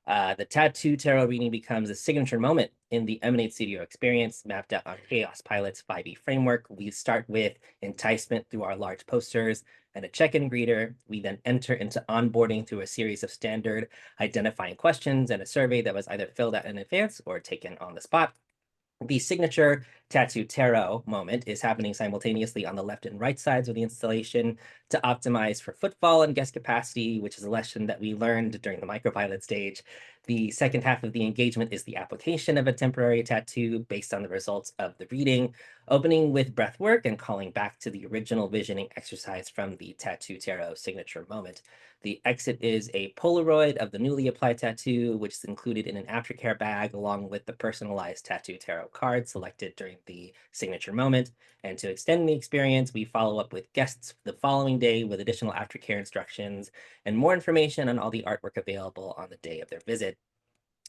The tattoo tarot reading becomes a signature moment in the Emnate Studio experience, mapped out on Chaos Pilot's 5e framework. We start with enticement through our large posters and a check-in greeter. We then enter into onboarding through a series of standard identifying questions and a survey that was either filled out in advance or taken on the spot. The signature tattoo tarot moment is happening simultaneously on the left and right sides of the installation to optimize for footfall and guest capacity, which is a lesson that we learned during the micropilot stage. The second half of the engagement is the application of a temporary tattoo based on the results of the reading, opening with breath work and calling back to the original visioning exercise from the tattoo tarot signature moment. The exit is a Polaroid of the newly applied tattoo, which is included in an aftercare bag, along with the personalized tattoo tarot card selected during the signature moment. And to extend the experience, we follow up with guests the following day with additional aftercare instructions and more information on all the artwork available on the day of their visit.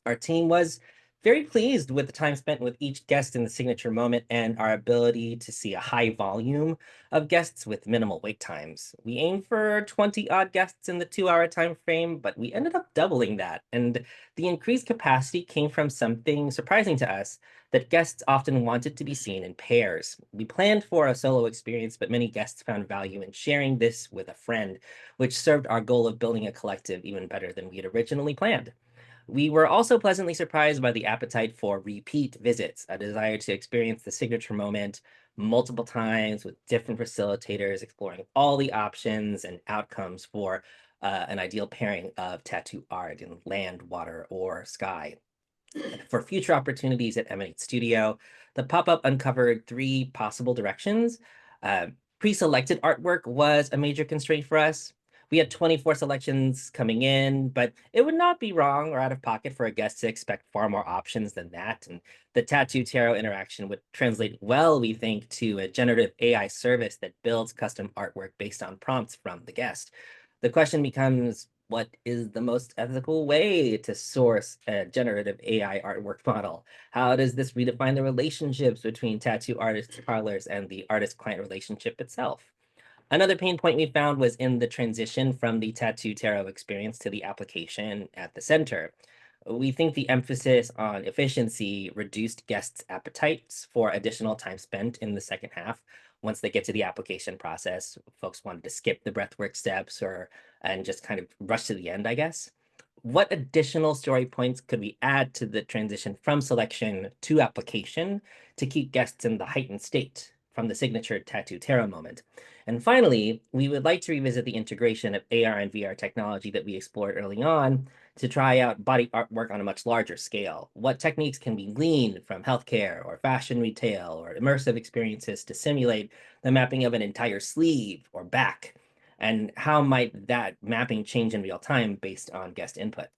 Our team was very pleased with the time spent with each guest in the signature moment and our ability to see a high volume of guests with minimal wait times. We aimed for 20 odd guests in the 2-hour time frame, but we ended up doubling that. And the increased capacity came from something surprising to us, that guests often wanted to be seen in pairs. We planned for a solo experience, but many guests found value in sharing this with a friend, which served our goal of building a collective even better than we had originally planned. We were also pleasantly surprised by the appetite for repeat visits, a desire to experience the signature moment multiple times with different facilitators, exploring all the options and outcomes for an ideal pairing of tattoo art in land, water, or sky. For future opportunities at Emnate Studio, the pop-up uncovered 3 possible directions. Pre-selected artwork was a major constraint for us. We had 24 selections coming in, but it would not be wrong or out of pocket for a guest to expect far more options than that. And the tattoo tarot interaction would translate well, we think, to a generative AI service that builds custom artwork based on prompts from the guest. The question becomes, what is the most ethical way to source a generative AI artwork model? How does this redefine the relationships between tattoo artists, parlors, and the artist-client relationship itself? Another pain point we found was in the transition from the tattoo tarot experience to the application at the center. We think the emphasis on efficiency reduced guests' appetites for additional time spent in the second half. Once they get to the application process, folks wanted to skip the breathwork steps and just kind of rush to the end, I guess. What additional story points could we add to the transition from selection to application to keep guests in the heightened state from the signature tattoo tarot moment? And finally, we would like to revisit the integration of AR and VR technology that we explored early on to try out body artwork on a much larger scale. What techniques can be gleaned from healthcare or fashion retail or immersive experiences to simulate the mapping of an entire sleeve or back? And how might that mapping change in real time based on guest input?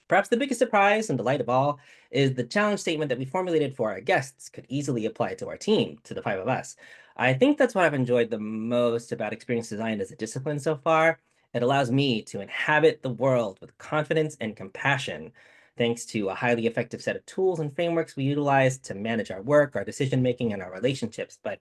Perhaps the biggest surprise and delight of all is the challenge statement that we formulated for our guests could easily apply to our team, to the 5 of us. I think that's what I've enjoyed the most about experience design as a discipline so far. It allows me to inhabit the world with confidence and compassion, thanks to a highly effective set of tools and frameworks we utilize to manage our work, our decision-making, and our relationships. But,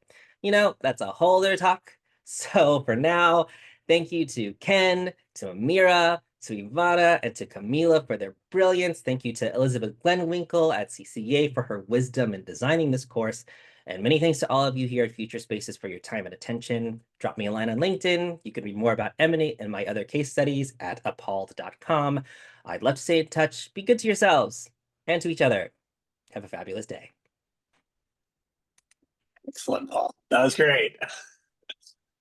that's a whole other talk. So for now, thank you to Ken, to Amira, to Ivana, and to Camila for their brilliance. Thank you to Elizabeth Glenwinkle at CCA for her wisdom in designing this course. And many thanks to all of you here at Futurespaces for your time and attention. Drop me a line on LinkedIn. You can read more about Emnate and my other case studies at appalled.com. I'd love to stay in touch. Be good to yourselves and to each other. Have a fabulous day. Excellent, Paul. That was great.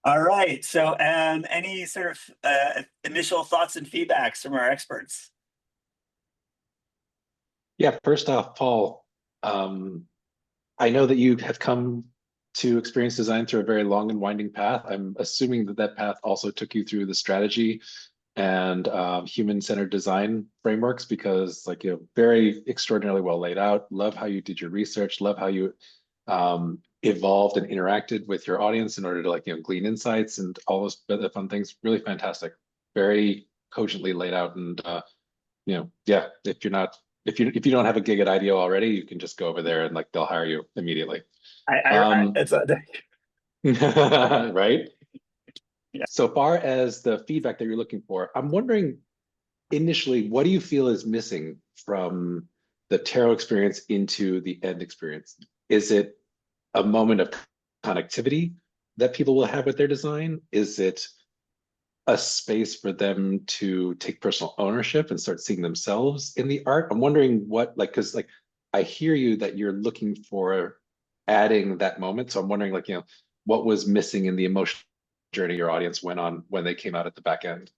All right. So any sort of initial thoughts and feedbacks from our experts? Yeah, first off, Paul, I know that you have come to experience design through a very long and winding path. I'm assuming that that path also took you through the strategy and human-centered design frameworks, because very extraordinarily well laid out. Love how you did your research. Love how you evolved and interacted with your audience in order to glean insights and all those other fun things. Really fantastic. Very cogently laid out. And yeah, if you don't have a gig at IDEO already, you can just go over there and they'll hire you immediately. It's right? So far as the feedback that you're looking for, I'm wondering initially, what do you feel is missing from the tarot experience into the end experience? Is it a moment of connectivity that people will have with their design? Is it a space for them to take personal ownership and start seeing themselves in the art? I'm wondering what, like, because like I hear you that you're looking for adding that moment. So I'm wondering, like, what was missing in the emotional journey your audience went on when they came out at the back end?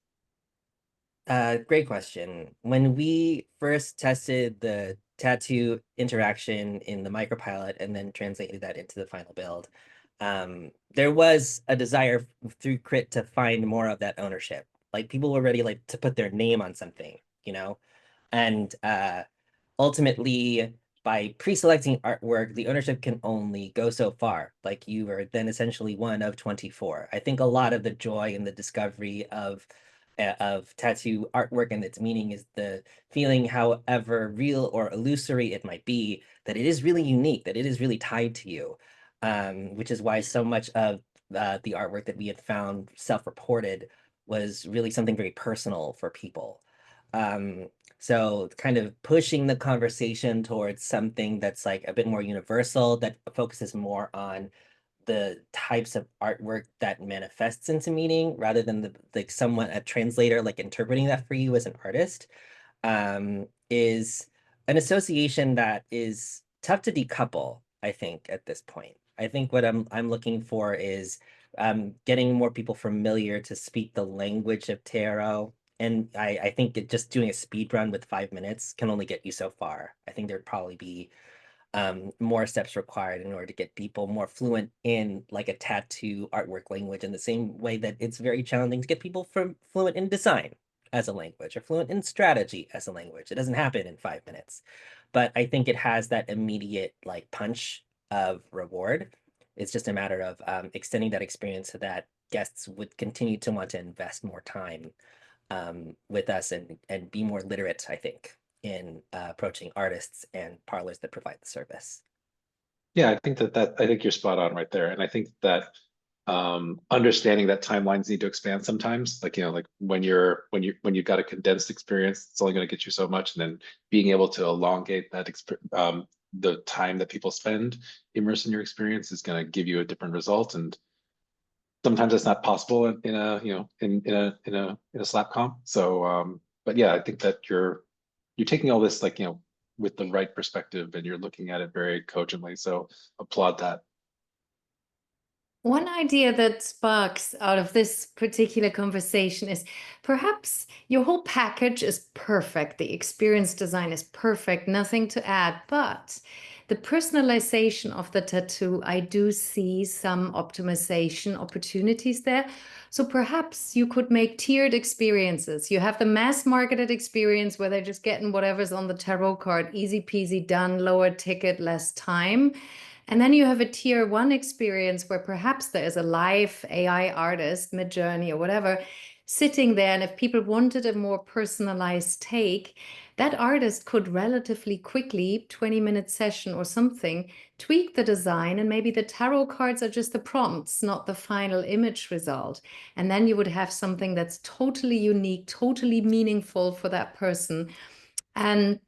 Great question. When we first tested the tattoo interaction in the micropilot and then translated that into the final build, there was a desire through Crit to find more of that ownership. Like people were ready like to put their name on something, and ultimately by pre-selecting artwork, the ownership can only go so far. Like you are then essentially one of 24. I think a lot of the joy and the discovery of tattoo artwork and its meaning is the feeling, however real or illusory it might be, that it is really unique, that it is really tied to you, which is why so much of the artwork that we had found self-reported was really something very personal for people. So kind of pushing the conversation towards something that's like a bit more universal, that focuses more on the types of artwork that manifests into meaning rather than like a translator like interpreting that for you as an artist, is an association that is tough to decouple, I think, at this point. I think what I'm looking for is getting more people familiar to speak the language of tarot. And I think just doing a speed run with 5 minutes can only get you so far. I think there'd probably be more steps required in order to get people more fluent in like a tattoo artwork language, in the same way that it's very challenging to get people fluent in design as a language or fluent in strategy as a language. It doesn't happen in 5 minutes, but I think it has that immediate like punch of reward. It's just a matter of extending that experience so that guests would continue to want to invest more time with us and be more literate, I think, in approaching artists and parlors that provide the service. Yeah, I think I think you're spot on right there. And I think that understanding that timelines need to expand sometimes, like, like when you've got a condensed experience, it's only going to get you so much. And then being able to elongate that the time that people spend immersed in your experience is going to give you a different result. And sometimes that's not possible in a slap comp. So but yeah, I think that you're taking all this like, with the right perspective, and you're looking at it very cogently. So applaud that. One idea that sparks out of this particular conversation is perhaps your whole package is perfect. The experience design is perfect, nothing to add, but the personalization of the tattoo, I do see some optimization opportunities there. So perhaps you could make tiered experiences. You have the mass marketed experience where they're just getting whatever's on the tarot card, easy peasy done, lower ticket, less time. And then you have a tier 1 experience where perhaps there is a live AI artist, Midjourney or whatever, sitting there. And if people wanted a more personalized take, that artist could relatively quickly, 20-minute session or something, tweak the design, and maybe the tarot cards are just the prompts, not the final image result. And then you would have something that's totally unique, totally meaningful for that person. And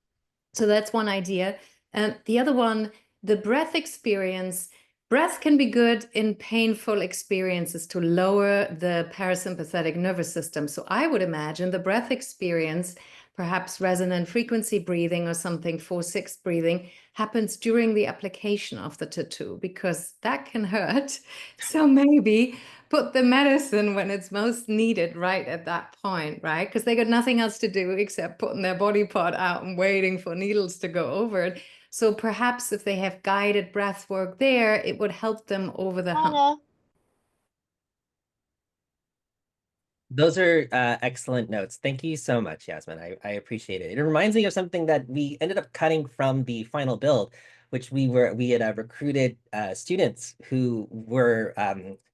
so that's one idea. And the other one, the breath experience. Breath can be good in painful experiences to lower the parasympathetic nervous system. So I would imagine the breath experience, perhaps resonant frequency breathing or something, 4/6 breathing, happens during the application of the tattoo, because that can hurt. So maybe put the medicine when it's most needed right at that point, right? Because they got nothing else to do except putting their body part out and waiting for needles to go over it. So perhaps if they have guided breath work there, it would help them over the hump. Those are excellent notes. Thank you so much, Jasmin. I appreciate it. It reminds me of something that we ended up cutting from the final build, which we had recruited students who were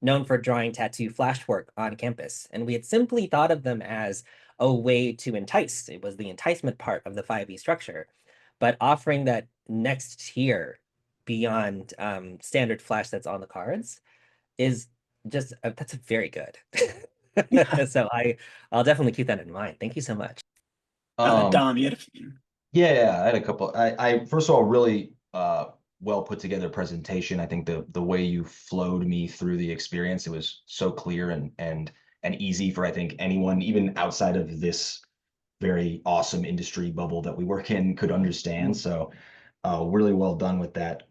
known for drawing tattoo flash work on campus. And we had simply thought of them as a way to entice. It was the enticement part of the 5E structure. But offering that next tier beyond standard flash that's on the cards is just that's very good. So I'll definitely keep that in mind. Thank you so much. Dom, you had a few. Yeah, I had a couple. I first of all, really well put together presentation. I think the way you flowed me through the experience, it was so clear and easy for, I think, anyone, even outside of this very awesome industry bubble that we work in, could understand. So really well done with that.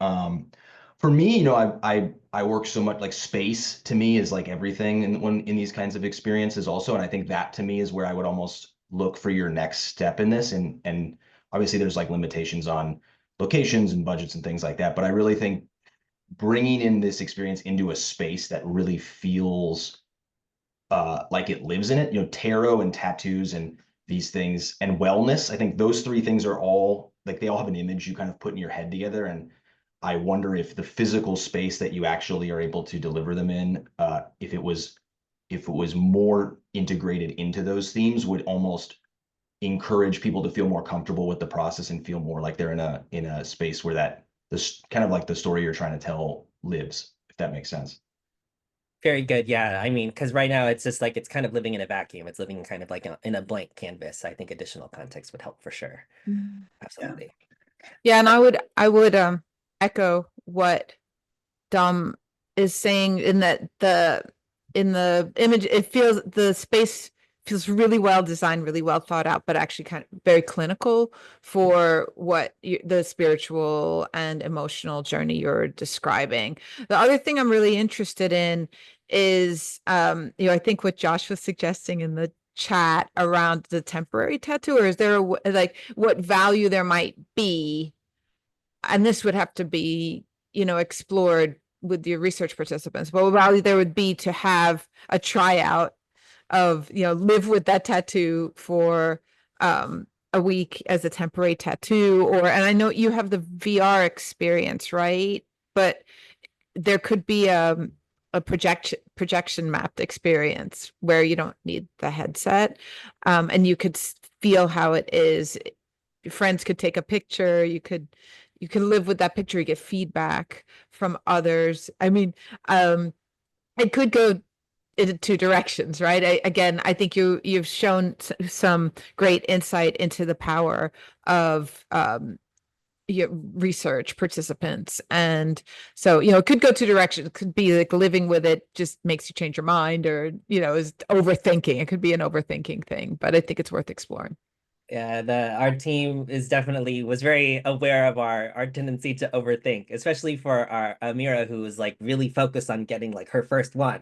For me, you know, I work so much, like space to me is like everything in these kinds of experiences also. And I think that to me is where I would almost look for your next step in this. And obviously there's like limitations on locations and budgets and things like that. But I really think bringing in this experience into a space that really feels like it lives in it, you know, tarot and tattoos and these things and wellness. I think those three things are all like, they all have an image you kind of put in your head together. And I wonder if the physical space that you actually are able to deliver them in, if it was more integrated into those themes, would almost encourage people to feel more comfortable with the process and feel more like they're in a space where that this kind of like the story you're trying to tell lives, if that makes sense. Very good. Yeah. I mean, because right now it's just like it's kind of living in a vacuum. It's living kind of like in a blank canvas. I think additional context would help for sure. Absolutely. Yeah, and I would echo what Dom is saying in that in the image, it feels the space feels really well designed, really well thought out, but actually kind of very clinical for what the spiritual and emotional journey you're describing. The other thing I'm really interested in is, I think what Josh was suggesting in the chat around the temporary tattoo, or is there like what value there might be, and this would have to be, explored with your research participants, but what value there would be to have a tryout of, live with that tattoo for a week as a temporary tattoo, and I know you have the VR experience, right? But there could be a projection mapped experience where you don't need the headset, and you could feel how it is. Your friends could take a picture. You could live with that picture. You get feedback from others. I mean, it could go in two directions, right? I think you've shown some great insight into the power of your research participants, and so it could go two directions. It could be like living with it just makes you change your mind, or is overthinking. It could be an overthinking thing, but I think it's worth exploring. Yeah, our team was very aware of our tendency to overthink, especially for our Amira, who is like really focused on getting like her first one,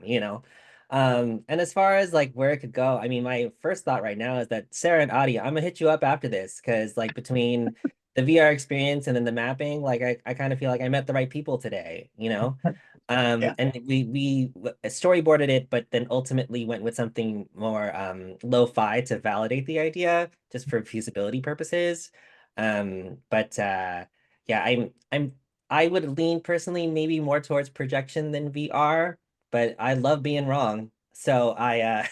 And as far as like where it could go, I mean, my first thought right now is that Sara and Aditya, I'm gonna hit you up after this, because like between the VR experience and then the mapping, like I kind of feel like I met the right people today, Yeah. And we storyboarded it, but then ultimately went with something more lo-fi to validate the idea, just for feasibility purposes. But yeah, I would lean personally maybe more towards projection than VR, but I love being wrong. So I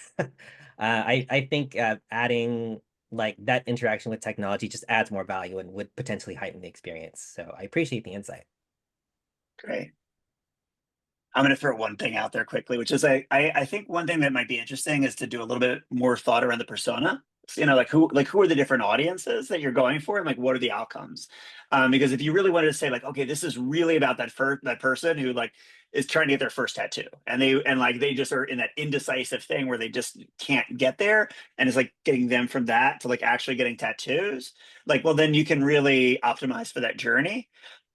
think adding like that interaction with technology just adds more value and would potentially heighten the experience. So I appreciate the insight. Great. I'm going to throw one thing out there quickly, which is I think one thing that might be interesting is to do a little bit more thought around the persona. So, like who are the different audiences that you're going for, and like what are the outcomes? Because if you really wanted to say like, okay, this is really about that person who like is trying to get their first tattoo, and they just are in that indecisive thing where they just can't get there, and it's like getting them from that to like actually getting tattoos. Like, well, then you can really optimize for that journey.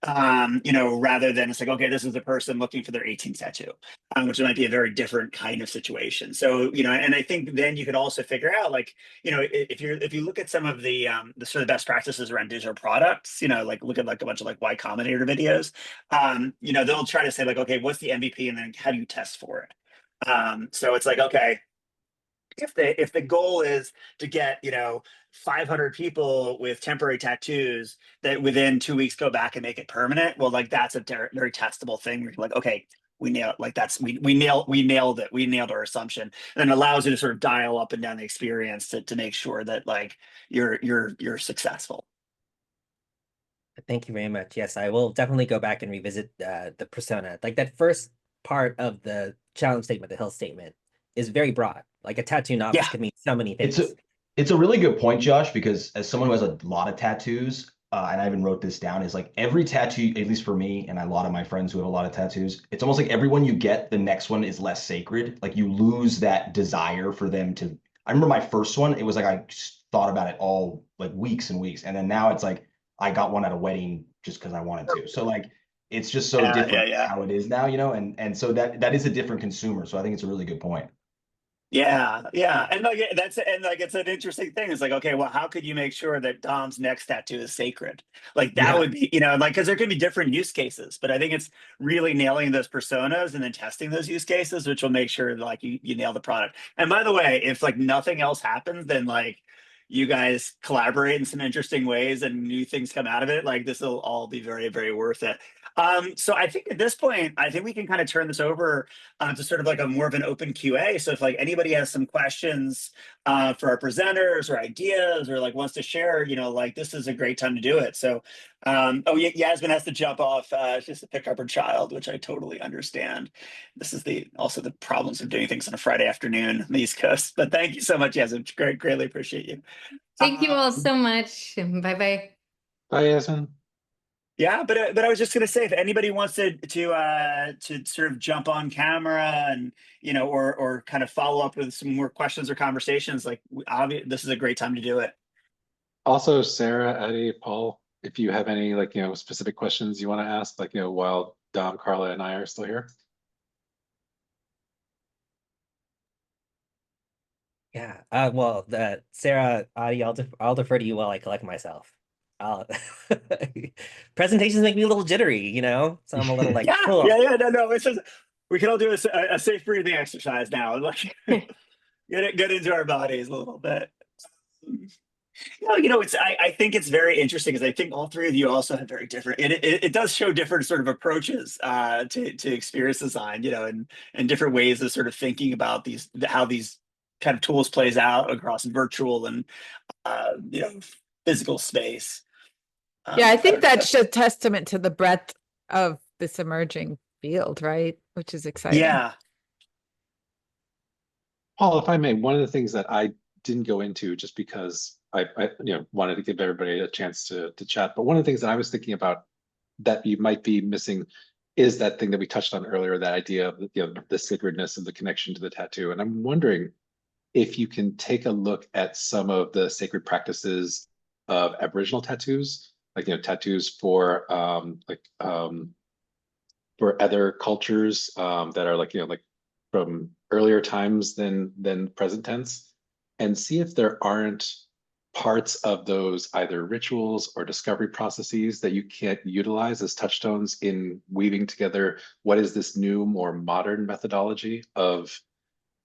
Rather than it's like, okay, this is the person looking for their 18th tattoo, which might be a very different kind of situation. So, and I think then you could also figure out like, if you look at some of the sort of best practices around digital products, like look at like a bunch of like Y Combinator videos, they'll try to say like, okay, what's the MVP and then how do you test for it? So it's like, okay, if the goal is to get 500 people with temporary tattoos that within 2 weeks go back and make it permanent, well, like that's a very testable thing where you're like, okay, we nailed it, we nailed our assumption, and it allows you to sort of dial up and down the experience to make sure that like you're successful. Thank you very much. Yes, I will definitely go back and revisit the persona. Like that first part of the challenge statement, the Hill statement, is very broad. Like a tattoo novice Yeah. could mean so many things. It's a really good point, Josh, because as someone who has a lot of tattoos, and I even wrote this down, is like every tattoo, at least for me and a lot of my friends who have a lot of tattoos, it's almost like every one you get, the next one is less sacred. Like you lose that desire for them to. I remember my first one, it was like I thought about it all like weeks and weeks. And then now it's like I got one at a wedding just because I wanted to. So like it's just so different how it is now, and so that is a different consumer. So I think it's a really good point. Yeah, and like it's an interesting thing. It's like, okay, well, how could you make sure that Dom's next tattoo is sacred? Like that would be, like because there could be different use cases, but I think it's really nailing those personas and then testing those use cases, which will make sure like you nail the product. And by the way, if like nothing else happens, then like you guys collaborate in some interesting ways and new things come out of it, like this will all be very, very worth it. So I think at this point, I think we can kind of turn this over to sort of like a more of an open QA. So if like anybody has some questions for our presenters or ideas or like wants to share, like this is a great time to do it. So, Jasmin has to jump off just to pick up her child, which I totally understand. This is also the problems of doing things on a Friday afternoon on the East Coast. But thank you so much, Jasmin. Greatly appreciate you. Thank you all so much. Bye-bye. Bye, Jasmin. Yeah, but I was just gonna say, if anybody wants to sort of jump on camera and or kind of follow up with some more questions or conversations, like this is a great time to do it. Also, Sarah, Addy, Paul, if you have any like specific questions you want to ask, like while Dom, Carla, and I are still here. Yeah. Well, Sarah, Addy, I'll defer to you while I collect myself. Presentations make me a little jittery, so I'm a little like, oh. Yeah. No. It's just, we can all do a safe breathing exercise now, like get into our bodies a little bit. I think it's very interesting because I think all three of you also have very different. It does show different sort of approaches to experience design, and different ways of sort of thinking about how these kind of tools plays out across virtual and physical space. Yeah, I think that's a testament to the breadth of this emerging field, right? Which is exciting. Yeah. Paul, if I may, one of the things that I didn't go into just because I wanted to give everybody a chance to chat, but one of the things that I was thinking about that you might be missing is that thing that we touched on earlier, that idea of the sacredness of the connection to the tattoo. And I'm wondering if you can take a look at some of the sacred practices of Aboriginal tattoos, like tattoos for other cultures that are like from earlier times than present tense, and see if there aren't parts of those either rituals or discovery processes that you can't utilize as touchstones in weaving together what is this new, more modern methodology of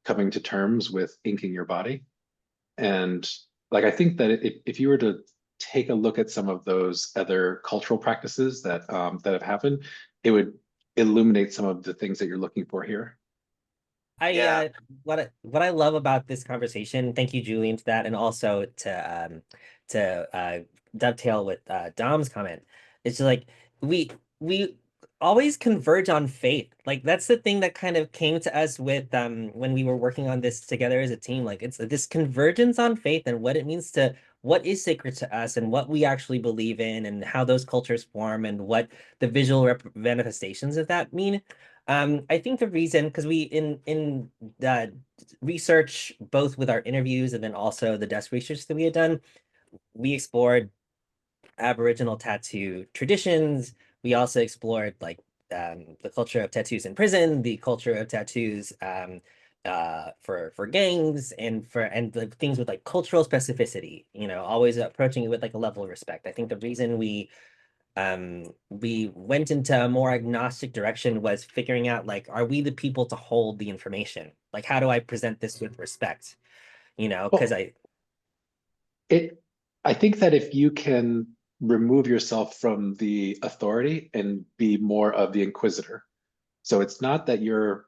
coming to terms with inking your body. And like I think that if you were to take a look at some of those other cultural practices that have happened, it would illuminate some of the things that you're looking for here. What I love about this conversation, thank you, Julian, to that, and also to dovetail with Dom's comment, it's just like we always converge on faith. Like that's the thing that kind of came to us with when we were working on this together as a team. Like it's this convergence on faith and what it means to what is sacred to us and what we actually believe in and how those cultures form and what the visual manifestations of that mean. I think the reason, because we in research, both with our interviews and then also the desk research that we had done, we explored Aboriginal tattoo traditions. We also explored like the culture of tattoos in prison, the culture of tattoos for gangs and the things with like cultural specificity, always approaching it with like a level of respect. I think the reason we went into a more agnostic direction was figuring out like, are we the people to hold the information? Like, how do I present this with respect? Because I think that if you can remove yourself from the authority and be more of the inquisitor. So it's not that you're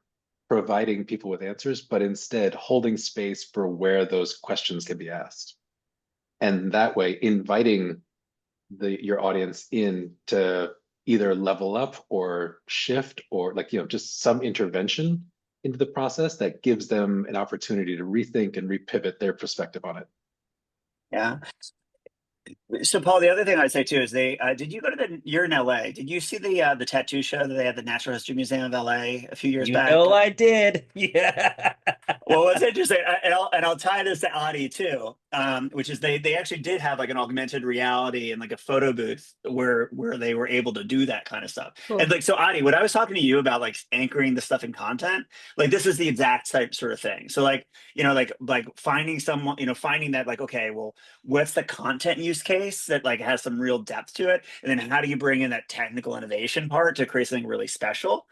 providing people with answers, but instead holding space for where those questions can be asked. And that way, inviting your audience in to either level up or shift or like, just some intervention into the process that gives them an opportunity to rethink and repivot their perspective on it. Yeah. So Paul, the other thing I'd say too is did you go to you're in LA. Did you see the tattoo show that they had at the Natural History Museum of LA a few years You back? know I did. Yeah. Well, what's interesting, and I'll tie this to Adi too, which is they actually did have like an augmented reality and like a photo booth where they were able to do that kind of stuff. Cool. And like, so Adi, what I was talking to you about, like anchoring the stuff in content, like this is the exact type sort of thing. So like, like finding someone, finding that like, okay, well, what's the content use case that like has some real depth to it, and then how do you bring in that technical innovation part to create something really special?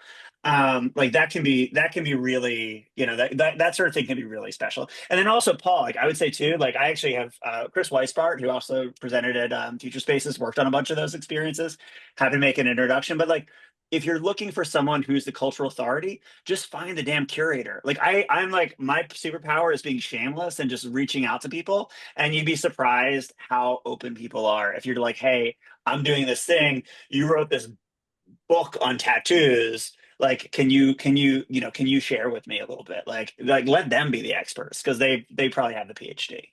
Like that can be really, that sort of thing can be really special. And then also Paul, like I would say too, like I actually have Chris Weisbart, who also presented at Futurespaces, worked on a bunch of those experiences, had to make an introduction. But like if you're looking for someone who's the cultural authority, just find the damn curator. Like I'm like, my superpower is being shameless and just reaching out to people, and you'd be surprised how open people are. If you're like, hey, I'm doing this thing, you wrote this book on tattoos, like can you share with me a little bit, like let them be the experts, because they probably have the PhD.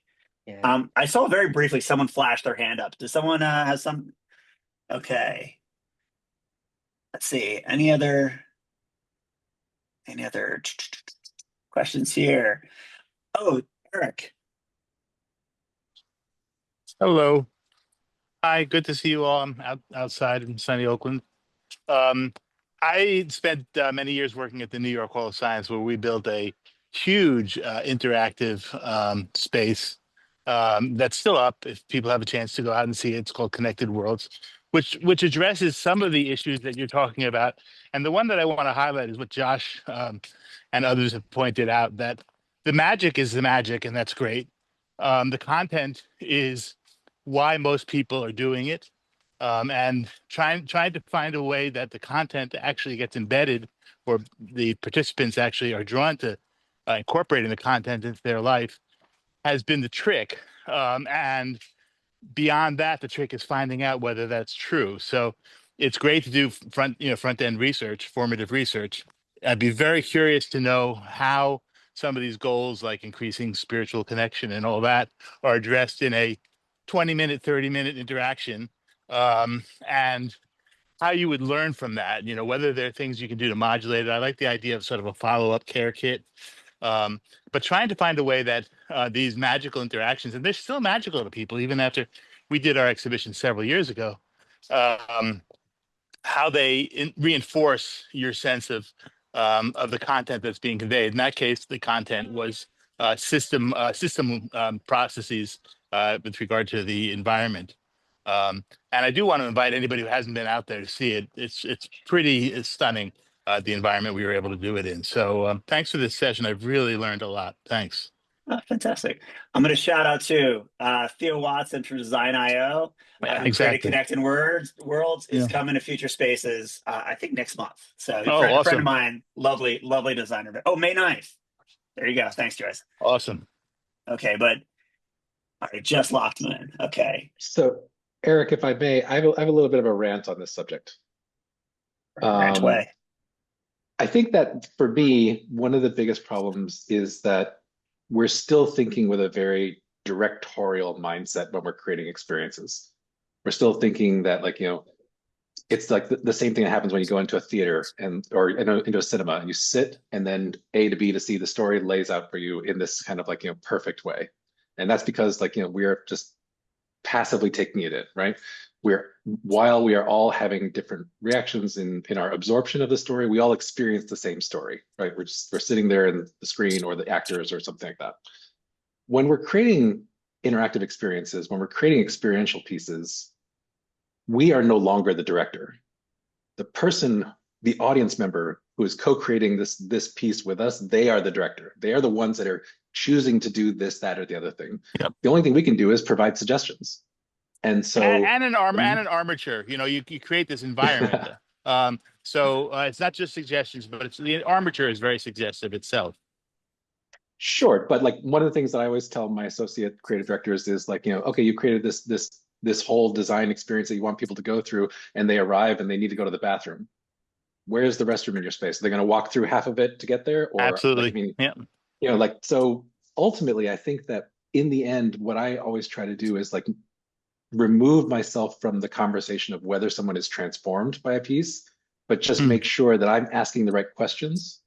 Yeah. I saw very briefly someone flash their hand up. Does someone have some? Okay, let's see, any other questions here? Oh, Eric. Hello. Hi, good to see you all. I'm outside in sunny Oakland. I spent many years working at the New York Hall of Science, where we built a huge interactive space that's still up. If people have a chance to go out and see it, it's called Connected Worlds, which addresses some of the issues that you're talking about. And the one that I want to highlight is what Josh and others have pointed out, that the magic is the magic, and that's great. The content is why most people are doing it. And trying to find a way that the content actually gets embedded, or the participants actually are drawn to incorporating the content into their life, has been the trick. And beyond that, the trick is finding out whether that's true. So it's great to do front end research, formative research. I'd be very curious to know how some of these goals, like increasing spiritual connection and all that, are addressed in a 20-minute, 30-minute interaction, and how you would learn from that, whether there are things you can do to modulate it. I like the idea of sort of a follow-up care kit, but trying to find a way that these magical interactions, and they're still magical to people even after we did our exhibition several years ago, how they reinforce your sense of the content that's being conveyed. In that case, the content was system processes with regard to the environment. And I do want to invite anybody who hasn't been out there to see it. It's pretty stunning, the environment we were able to do it in. So thanks for this session. I've really learned a lot. Thanks. Oh, fantastic. I'm going to shout out to Theo Watson from Design.io, who created Connected Worlds, is coming to Futurespaces, I think next month. So a friend of mine, lovely designer. Oh, May 9th. There you go. Thanks, Joyce. Awesome. Okay, but all right, just locked them in. Okay. So Eric, if I may, I have a little bit of a rant on this subject. Rant away. I think that for me, one of the biggest problems is that we're still thinking with a very directorial mindset when we're creating experiences. We're still thinking that, like, it's like the same thing that happens when you go into a theater or into a cinema, and you sit, and then A to B to C, the story lays out for you in this kind of like, perfect way. And that's because, like, we're just passively taking it in, right? While we are all having different reactions in our absorption of the story, we all experience the same story, right? We're sitting there in the screen or the actors or something like that. When we're creating interactive experiences, when we're creating experiential pieces, we are no longer the director. The person, the audience member who is co-creating this piece with us, they are the director. They are the ones that are choosing to do this, that, or the other thing. Yep. The only thing we can do is provide suggestions. And so, and an armature, you create this environment. So it's not just suggestions, but the armature is very suggestive itself. Sure, but like one of the things that I always tell my associate creative directors is like, okay, you created this this whole design experience that you want people to go through, and they arrive and they need to go to the bathroom. Where's the restroom in your space? Are they going to walk through half of it to get there? Or like, I Absolutely. mean, Yeah. you know, like, so ultimately, I think that in the end, what I always try to do is like remove myself from the conversation of whether someone is transformed by a piece, but just Hmm. make sure that I'm asking the right questions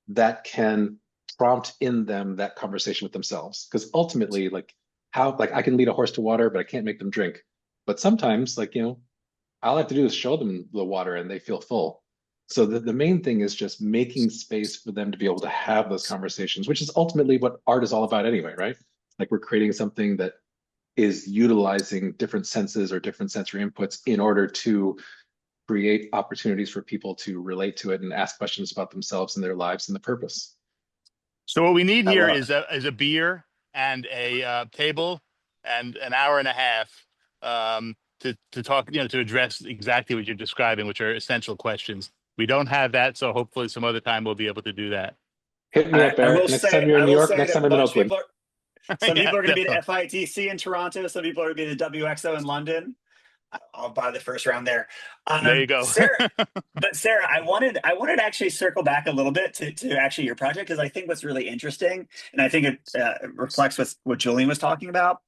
that can prompt in them that conversation with themselves. Because ultimately, like how, like I can lead a horse to water, but I can't make them drink. But sometimes, like, you know, all I have to do is show them the water and they feel full. So the main thing is just making space for them to be able to have those conversations, which is ultimately what art is all about anyway, right? Like we're creating something that is utilizing different senses or different sensory inputs in order to create opportunities for people to relate to it and ask questions about themselves and their lives and the purpose. So what we need I here love is a beer and a table and an hour and a half to talk, to address exactly what you're describing, which are essential questions. We don't have that, so hopefully some other time we'll be able to do that. Hit me up, Eric. Next time you're in I New will York, say next that time a I'm in bunch of Oakland. people some Yeah, people are going to be definitely. at FITC in Toronto. Some people are going to be at WXO in London. I'll buy the first round there. There you go. Sarah, I wanted to actually circle back a little bit to actually your project, because I think what's really interesting, and I think it reflects what Julian was talking about,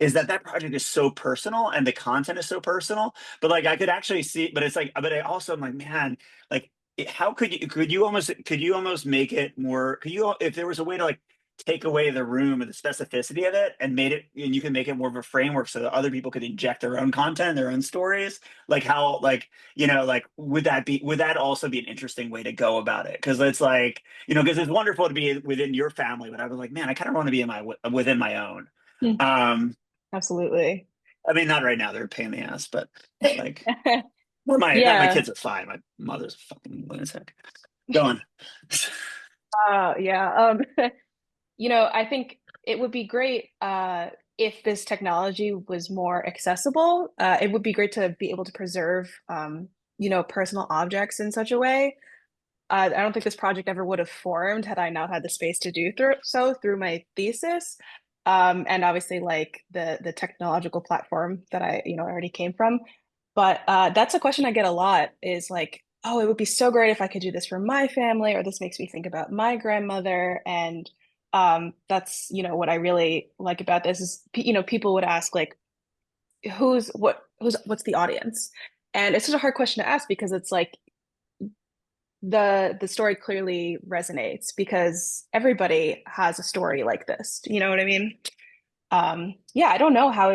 is that project is so personal and the content is so personal. But like I could actually see, but it's like, but I also am like, man, like how could you almost make it more? Could you, if there was a way to like take away the room and the specificity of it and you can make it more of a framework so that other people could inject their own content, their own stories, like how, like, like would that also be an interesting way to go about it? Because it's like, because it's wonderful to be within your family, but I was like, man, I kind of want to be within my own. Hmm. um Absolutely. I mean, not right now, they're a pain in the ass, but like, well, my Yeah. kids are fine. My mother's a fucking lunatic. Go on. Yeah. I think it would be great if this technology was more accessible. It would be great to be able to preserve, personal objects in such a way. I don't think this project ever would have formed had I not had the space to do through my thesis. And obviously, like the technological platform that I already came from. But that's a question I get a lot, is like, oh, it would be so great if I could do this for my family, or this makes me think about my grandmother. And that's, what I really like about this is, people would ask like, what's the audience? And it's such a hard question to ask, because it's like the story clearly resonates because everybody has a story like this. You know what I mean? Yeah, I don't know how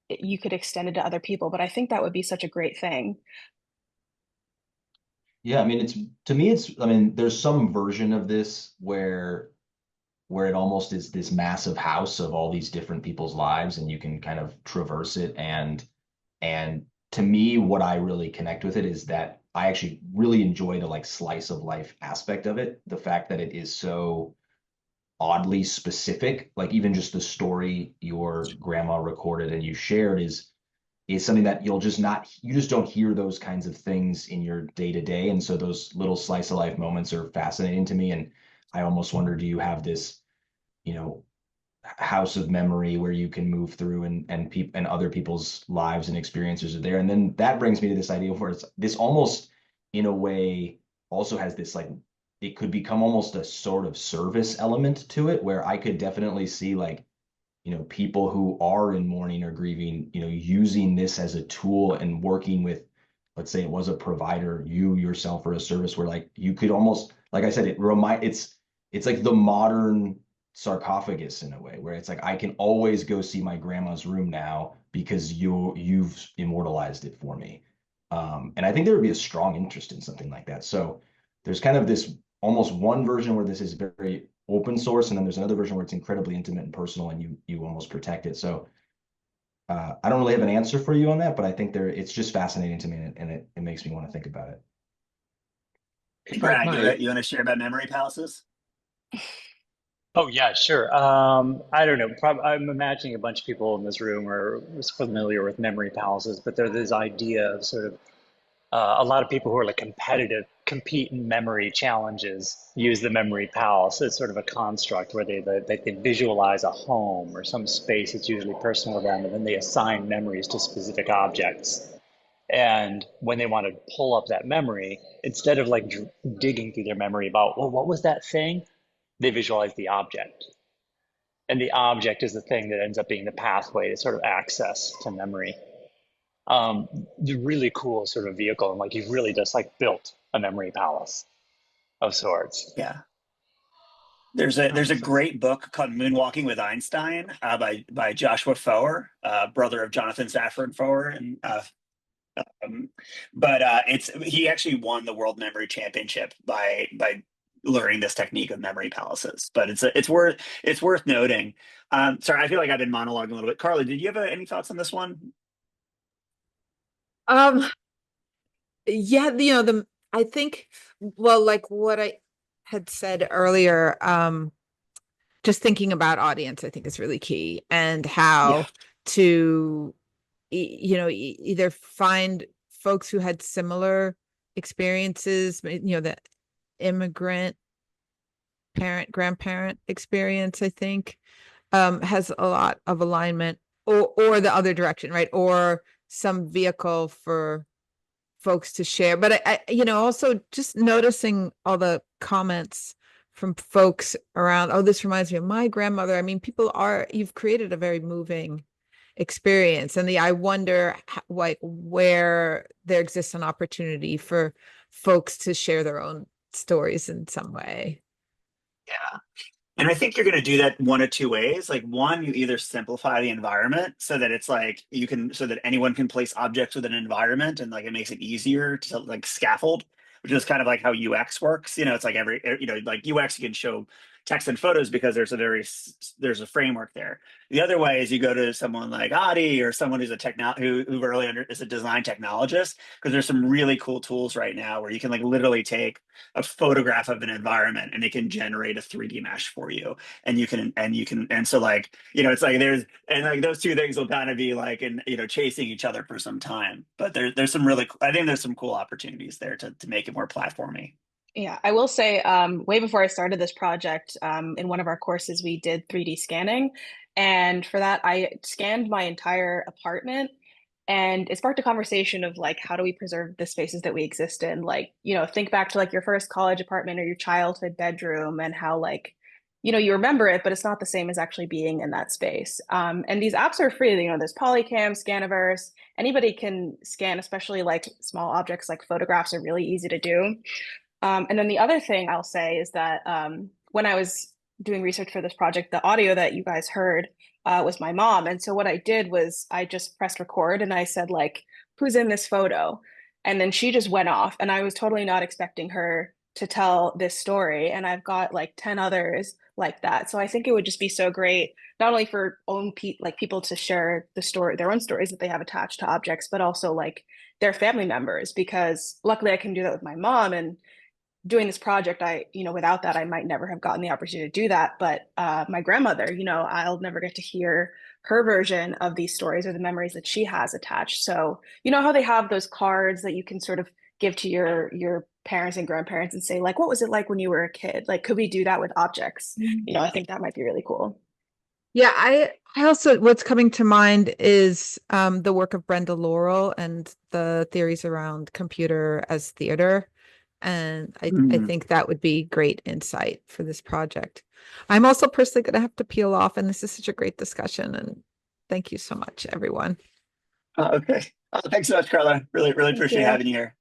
you could extend it to other people, but I think that would be such a great thing. Yeah, I mean, to me, I mean, there's some version of this where it almost is this massive house of all these different people's lives, and you can kind of traverse it. And to me, what I really connect with it is that I actually really enjoy the like slice of life aspect of it. The fact that it is so oddly specific, like even just the story your grandma recorded and you shared is something that you just don't hear those kinds of things in your day to day. And so those little slice of life moments are fascinating to me. And I almost wonder, do you have this, you know, house of memory where you can move through and other people's lives and experiences are there? And then that brings me to this idea where it's this almost in a way also has this like, it could become almost a sort of service element to it, where I could definitely see like, people who are in mourning or grieving, using this as a tool and working with, let's say it was a provider, you yourself, or a service where like you could almost, like I said, it's like the modern sarcophagus in a way, where it's like I can always go see my grandma's room now because you've immortalized it for me. And I think there would be a strong interest in something like that. So there's kind of this almost one version where this is very open source, and then there's another version where it's incredibly intimate and personal, and you almost protect it. So I don't really have an answer for you on that, but I think it's just fascinating to me, and it makes me want to think about it. Brad, you want to share about memory palaces? Oh yeah, sure. I don't know. I'm imagining a bunch of people in this room are familiar with memory palaces, but they're this idea of sort of a lot of people who are like competitive, compete in memory challenges, use the memory palace as sort of a construct where they visualize a home or some space that's usually personal to them, and then they assign memories to specific objects. And when they want to pull up that memory, instead of like digging through their memory about, well, what was that thing? They visualize the object. And the object is the thing that ends up being the pathway to sort of access to memory. The really cool sort of vehicle, and like you've really just like built a memory palace of sorts. Yeah. There's a great book called Moonwalking with Einstein by Joshua Foer, brother of Jonathan Safran Foer, and he actually won the World Memory Championship by learning this technique of memory palaces. But it's worth noting. Sorry, I feel like I've been monologuing a little bit. Carla, did you have any thoughts on this one? Yeah, I think, well, like what I had said earlier, just thinking about audience, I think is really key, and how to, either find folks who had similar experiences, the immigrant parent, grandparent experience, I think, has a lot of alignment, or the other direction, right? Or some vehicle for folks to share. But I also just noticing all the comments from folks around, oh, this reminds me of my grandmother. I mean, you've created a very moving experience. And I wonder like where there exists an opportunity for folks to share their own stories in some way. Yeah. And I think you're going to do that one of two ways. Like one, you either simplify the environment so that it's like so that anyone can place objects within an environment, and like it makes it easier to like scaffold, which is kind of like how UX works. It's like like UX, you can show text and photos because there's a framework there. The other way is you go to someone like Adi or someone who's is a design technologist, because there's some really cool tools right now where you can like literally take a photograph of an environment and it can generate a 3D mesh for you. And so like, it's like those two things will kind of be like, chasing each other for some time. But there's some I think there's some cool opportunities there to make it more platformy. Yeah, I will say, way before I started this project, in one of our courses, we did 3D scanning. And for that, I scanned my entire apartment, and it sparked a conversation of like, how do we preserve the spaces that we exist in? Like, think back to like your first college apartment or your childhood bedroom, and how like, you remember it, but it's not the same as actually being in that space. And these apps are free. There's Polycam, Scaniverse. Anybody can scan, especially like small objects like photographs are really easy to do. And then the other thing I'll say is that when I was doing research for this project, the audio that you guys heard was my mom. And so what I did was I just pressed record and I said, like, who's in this photo? And then she just went off, and I was totally not expecting her to tell this story. And I've got like 10 others like that. So I think it would just be so great, not only for people to share their own stories that they have attached to objects, but also like their family members, because luckily I can do that with my mom. And doing this project, without that, I might never have gotten the opportunity to do that. But my grandmother, I'll never get to hear her version of these stories or the memories that she has attached. So, how they have those cards that you can sort of give to your parents and grandparents and say, like, what was it like when you were a kid? Like, could we do that with objects? I think that might be really cool. Yeah, I also, what's coming to mind is the work of Brenda Laurel and the theories around computer as theater. And I think that would be great insight for this project. I'm also personally going to have to peel off, and this is such a great discussion. And thank you so much, everyone. Okay. Thanks so much, Carla. Really appreciate having you here.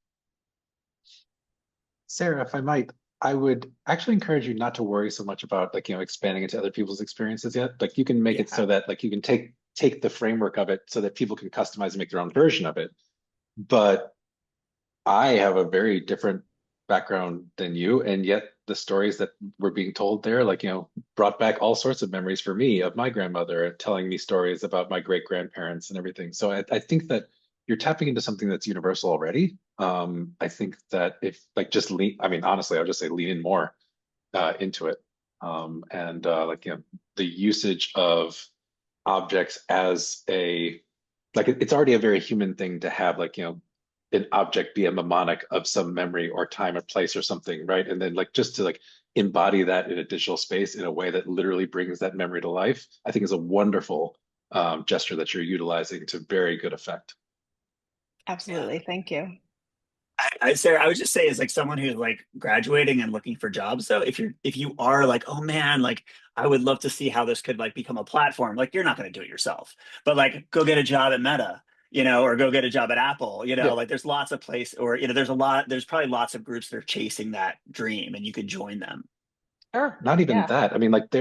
Sarah, if I might, I would actually encourage you not to worry so much about like, expanding into other people's experiences yet. Like you can make it so that like you can take the framework of it so that people can customize and make their own version of it. But I have a very different background than you, and yet the stories that were being told there, like, brought back all sorts of memories for me of my grandmother telling me stories about my great grandparents and everything. So I think that you're tapping into something that's universal already. I think that if like just honestly, I'll just say lean in more into it. The usage of objects as it's already a very human thing to have, like, an object be a mnemonic of some memory or time or place or something, right? And then like just to like embody that in a digital space in a way that literally brings that memory to life, I think is a wonderful gesture that you're utilizing to very good effect. Absolutely. Thank you. Sarah, I would just say, as like someone who's like graduating and looking for jobs, though, if you are like, oh man, like I would love to see how this could like become a platform, like you're not going to do it yourself, but like go get a job at Meta, or go get a job at Apple, Yeah. like there's lots of place, or there's probably lots of groups that are chasing that dream, and you could join them. Sure. Not even Yeah. that. I mean, like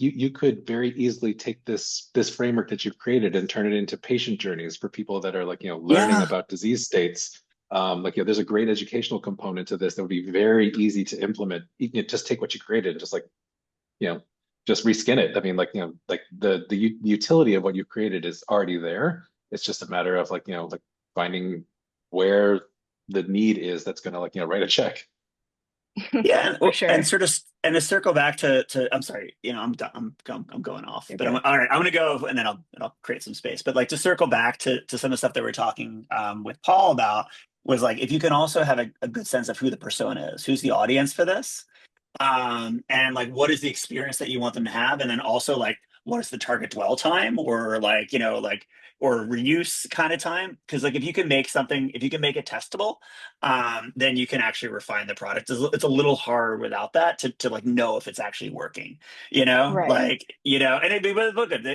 you could very easily take this framework that you've created and turn it into patient journeys for people that are like, learning Yeah. about disease states. There's a great educational component to this that would be very easy to implement. You can just take what you created and just like, just reskin it. I mean, like, the utility of what you created is already there. It's just a matter of like, like finding where the need is that's going to like, write a check. Yeah, For sure. and sort of, and to circle back to I'm sorry, I'm going off, You're but good. all right. I'm gonna go, and then I'll create some space. But like to circle back to some of the stuff that we're talking with Paul about was like if you can also have a good sense of who the persona is, who's the audience for this, and like what is the experience that you want them to have, and then also like what is the target dwell time, or like or reuse kind of time, because like if you can make it testable, then you can actually refine the product. It's a little hard without that to like know if it's actually working, Right. like and look at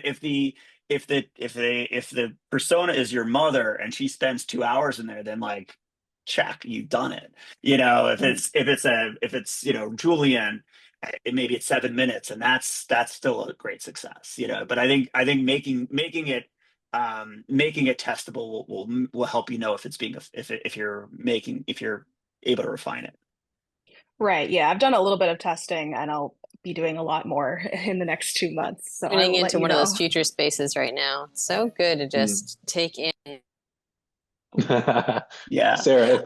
if the persona is your mother and she spends 2 hours in there, then like check, you've done it. If it's Julian, maybe it's 7 minutes, and that's still a great success. But I think making it testable will help if it's being if you're able to refine it. Right. Yeah. I've done a little bit of testing, and I'll be doing a lot more in the next 2 months. So I Tuning will let into you one of those know. future spaces right now. It's so good to just take in. Yeah. Sarah,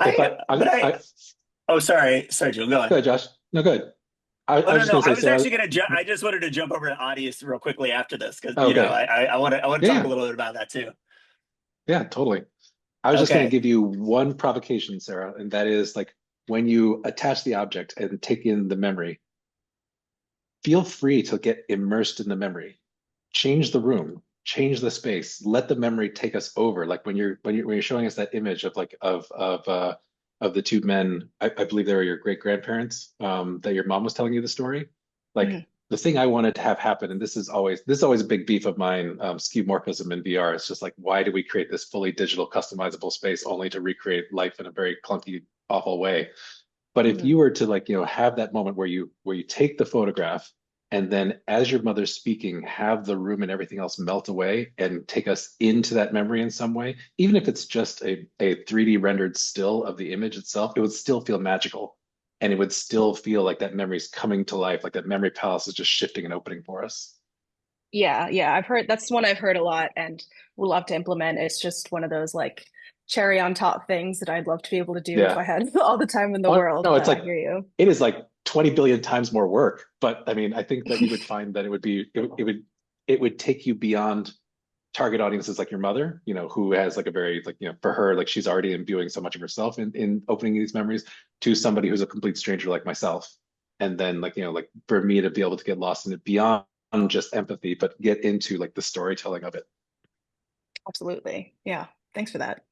oh, sorry, Jill, go go ahead. ahead, Josh. No, good. I Oh, was just no, gonna say, I was Sarah. actually gonna I just wanted to jump over to Adius real quickly after this, because Okay. I want to talk Yeah. a little bit about that too. Yeah, totally. I was just going to Okay. give you one provocation, Sarah, and that is like when you attach the object and take in the memory, feel free to get immersed in the memory. Change the room, change the space, let the memory take us over. Like when you're showing us that image of like of the two men, I believe they were your great grandparents, that your mom was telling you the story. Like the thing I wanted to have happen, and this is always a big beef of mine, skeuomorphism in VR. It's just like, why do we create this fully digital customizable space only to recreate life in a very clunky, awful way? But if you were to like, have that moment where you take the photograph, and then as your mother's speaking, have the room and everything else melt away and take us into that memory in some way, even if it's just a 3D rendered still of the image itself, it would still feel magical. And it would still feel like that memory's coming to life, like that memory palace is just shifting and opening for us. Yeah. I've heard that's one I've heard a lot and would love to implement. It's just one of those like cherry on top things that I'd love to be able to do if I had all the time in the world. No, it's I like hear you. it is like 20 billion times more work. But I mean, I think that you would find that it would take you beyond target audiences like your mother, who has like a very like, for her, like she's already imbuing so much of herself in opening these memories, to somebody who's a complete stranger like myself. And then like, like for me to be able to get lost in it beyond just empathy, but get into like the storytelling of it. Absolutely. Yeah. Thanks for that.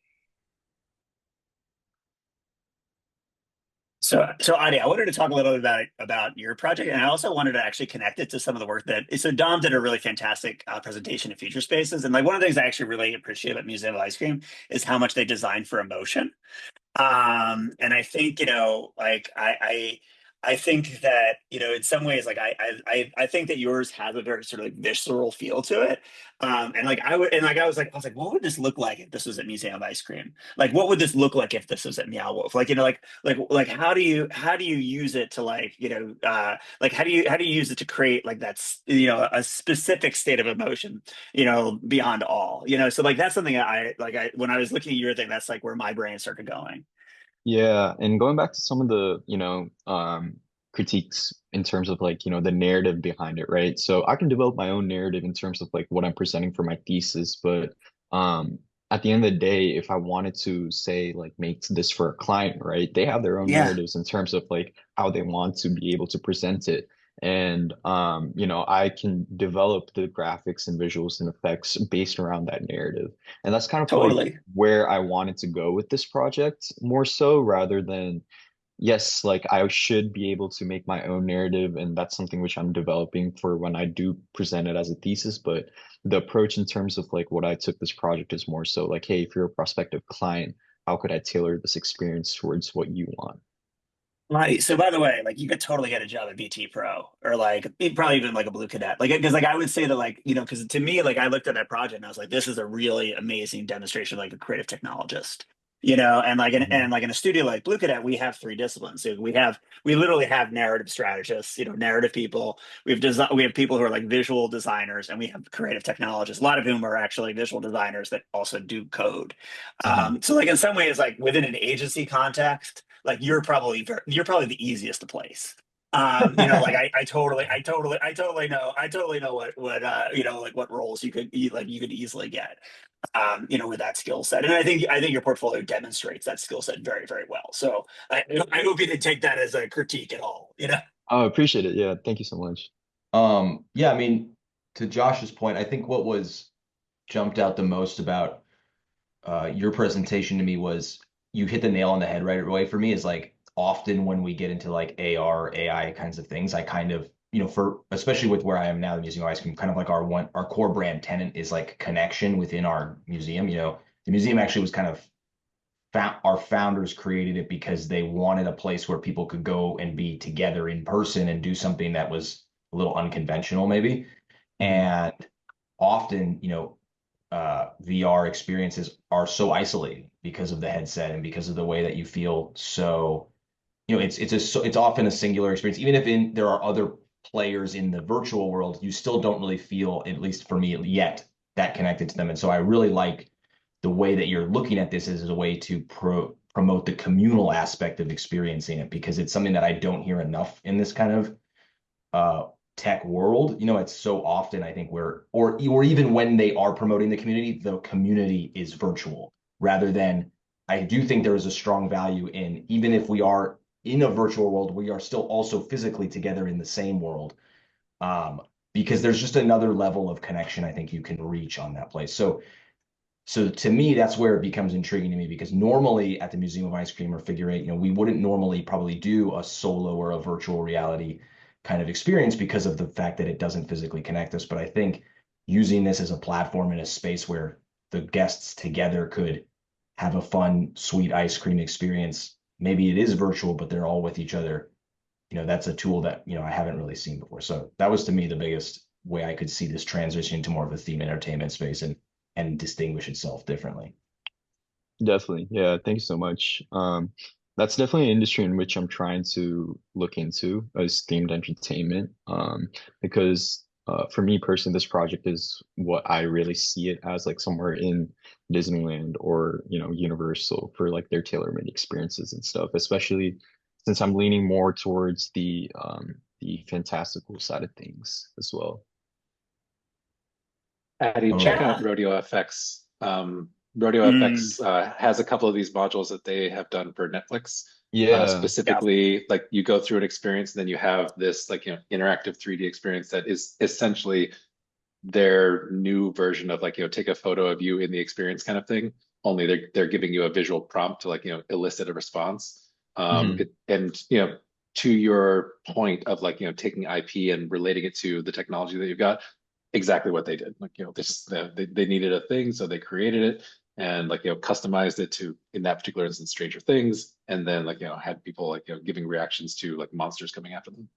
So Adi, I wanted to talk a little bit about your project, and I also wanted to actually connect it to some of the work so Dom did a really fantastic presentation at Futurespaces, and like one of the things I actually really appreciate about Museum of Ice Cream is how much they design for emotion. And I think like I think that in some ways, like I think that yours has a very sort of like visceral feel to it. And like I was like, what would this look like if this was at Museum of Ice Cream? Like, what would this look like if this was at Meow Wolf? Like, like how do you use it to like like how do you use it to create like that's a specific state of emotion beyond all. So like that's something I when I was looking at your thing, that's like where my brain started going. Yeah, and going back to some of the, critiques in terms of like, the narrative behind it, right? So I can develop my own narrative in terms of like what I'm presenting for my thesis, but at the end of the day, if I wanted to say like make this for a client, right, they have their own Yeah, narratives in terms of like how they want to be able to present it. And you know, I can develop the graphics and visuals and effects based around that narrative. And that's kind of like totally. where I wanted to go with this project more so rather than yes, like I should be able to make my own narrative, and that's something which I'm developing for when I do present it as a thesis. But the approach in terms of like what I took this project is more so like, hey, if you're a prospective client, how could I tailor this experience towards what you want? Right. So by the way, like you could totally get a job at BT Pro or like probably even like a Blue Cadet. Like because like I would say that like, you know, because to me, like I looked at that project and I was like, this is a really amazing demonstration of like a creative technologist. You know, and like and like in a studio like Blue Cadet, we have three disciplines. So we literally have narrative strategists, you know, narrative people. We have people who are like visual designers, and we have creative technologists, a lot of whom are actually visual designers that also do code. So like in some ways, like within an agency context, like you're probably the easiest to place. You know, like I totally know what you know, like what roles you could easily get, you know, with that skill set. And I think your portfolio demonstrates that skill set very, very well. So I hope you didn't take that as a critique at all, you know? Oh, appreciate it. Yeah, thank you so much. Yeah, I mean, to Josh's point, I think what was jumped out the most about your presentation to me was you hit the nail on the head right away for me is like often when we get into like AR, AI kinds of things, I kind of, you know, for especially with where I am now, the Museum of Ice Cream, kind of like our core brand tenant is like connection within our museum. You know, the museum actually was kind of our founders created it because they wanted a place where people could go and be together in person and do something that was a little unconventional, maybe. And often, you know, VR experiences are so isolating because of the headset and because of the way that you feel. So, you know, it's often a singular experience. Even if there are other players in the virtual world, you still don't really feel, at least for me yet, that connected to them. And so I really like the way that you're looking at this as a way to promote the communal aspect of experiencing it, because it's something that I don't hear enough in this kind of tech world. You know, it's so often I think or even when they are promoting the community is virtual rather than I do think there is a strong value in, even if we are in a virtual world, we are still also physically together in the same world. Because there's just another level of connection I think you can reach on that place. So to me, that's where it becomes intriguing to me, because normally at the Museum of Ice Cream or Figure Eight, you know, we wouldn't normally probably do a solo or a virtual reality kind of experience because of the fact that it doesn't physically connect us. But I think using this as a platform in a space where the guests together could have a fun, sweet ice cream experience, maybe it is virtual, but they're all with each other. You know, that's a tool that, you know, I haven't really seen before. So that was to me the biggest way I could see this transition to more of a theme entertainment space and distinguish itself differently. Definitely. Yeah, thank you so much. That's definitely an industry in which I'm trying to look into as themed entertainment. Because for me personally, this project is what I really see it as, like somewhere in Disneyland or, you know, Universal for like their tailor-made experiences and stuff, especially since I'm leaning more towards the fantastical side of things as well. Addy, check out Yeah. Rodeo FX. Rodeo FX has a couple of these modules that they have done for Netflix. Yeah. Specifically, like you go through an experience, and then you have this like, you know, interactive 3D experience that is essentially their new version of like, you know, take a photo of you in the experience kind of thing. Only they're giving you a visual prompt to like, you know, elicit a response. And you know, to your point of like, you know, taking IP and relating it to the technology that you've got, exactly what they did. Like, you know, they needed a thing, so they created it and like, you know, customized it to, in that particular instance, Stranger Things, and then like, you know, had people like, you know, giving reactions to like monsters coming after them.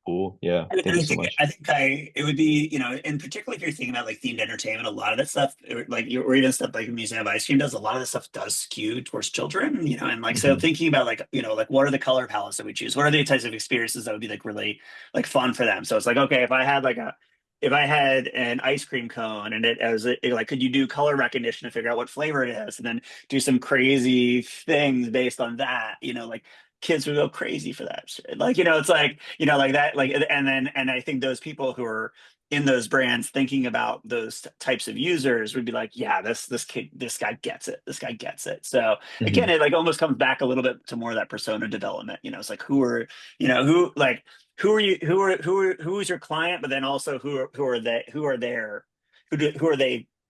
Cool. Yeah. And Thank you so much. I think it would be, you know, and particularly if you're thinking about like themed entertainment, a lot of that stuff, like or even stuff like Museum of Ice Cream does, a lot of this stuff does skew towards children, you know, and like so thinking about like, you know, like what are the color palettes that we choose? What are the types of experiences that would be like really like fun for them? So it's like, okay, if I had an ice cream cone and like, could you do color recognition to figure out what flavor it is, and then do some crazy things based on that, you know, like kids would go crazy for that shit. Like, you know, it's like, you know, like that, like, and I think those people who are in those brands thinking about those types of users would be like, yeah, this guy gets it. This guy gets it. So again, it like almost comes back a little bit to more of that persona development. You know, it's like who is your client, but then also who are they,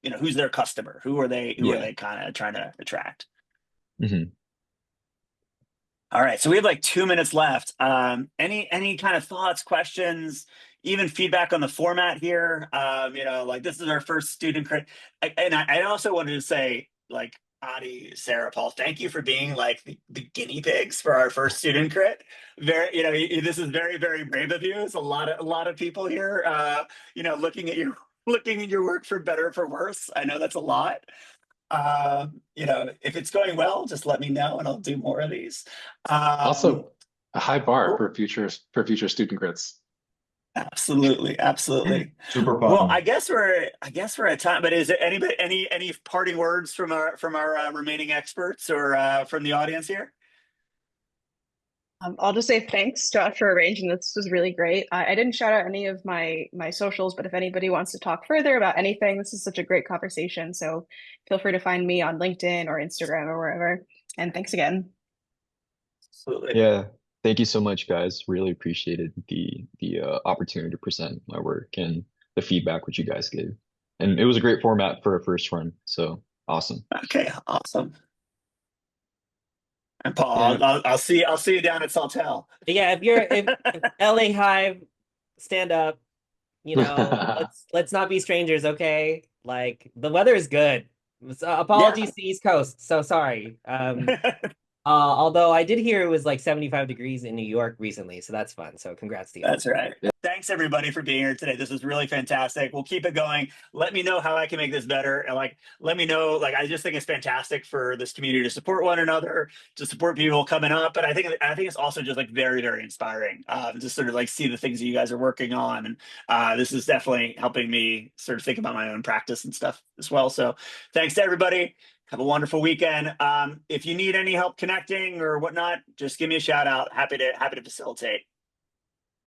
you know, who's their customer? Who are they kind of trying to attract? All right, so we have like 2 minutes left. Any kind of thoughts, questions, even feedback on the format here? You know, like this is our first student crit, and I also wanted to say, like, Adi, Sarah, Paul, thank you for being like the guinea pigs for our first student crit. Very, you know, this is very, very brave of you. It's a lot of people here, you know, looking at your work for better or for worse. I know that's a lot. You know, if it's going well, just let me know and I'll do more of these. Also, a high bar for future student crits. Absolutely, absolutely. Super fun. Well, I guess we're at time. But is there any parting words from our remaining experts or from the audience here? I'll just say thanks, Josh, for arranging this. This was really great. I didn't shout out any of my socials, but if anybody wants to talk further about anything, this is such a great conversation. So feel free to find me on LinkedIn or Instagram or wherever. And thanks again. Absolutely. Yeah, thank you so much, guys. Really appreciated the opportunity to present my work and the feedback which you guys gave. And it was a great format for a first run. So awesome. Okay, awesome. And Paul, Yeah. I'll see you down at Saltel. Yeah, if LA Hive, stand up. You know, let's not be strangers, okay? Like the weather is good. Apologies to East Coast. So sorry. Although I did hear it was like 75 degrees in New York recently, so that's fun. So congrats to you. That's right. Thanks everybody for being here today. This was really fantastic. We'll keep it going. Let me know how I can make this better. And like, let me know, like, I just think it's fantastic for this community to support one another, to support people coming up. But I think it's also just like very, very inspiring to sort of like see the things that you guys are working on. And this is definitely helping me sort of think about my own practice and stuff as well. So thanks to everybody. Have a wonderful weekend. If you need any help connecting or whatnot, just give me a shout out. Happy to facilitate.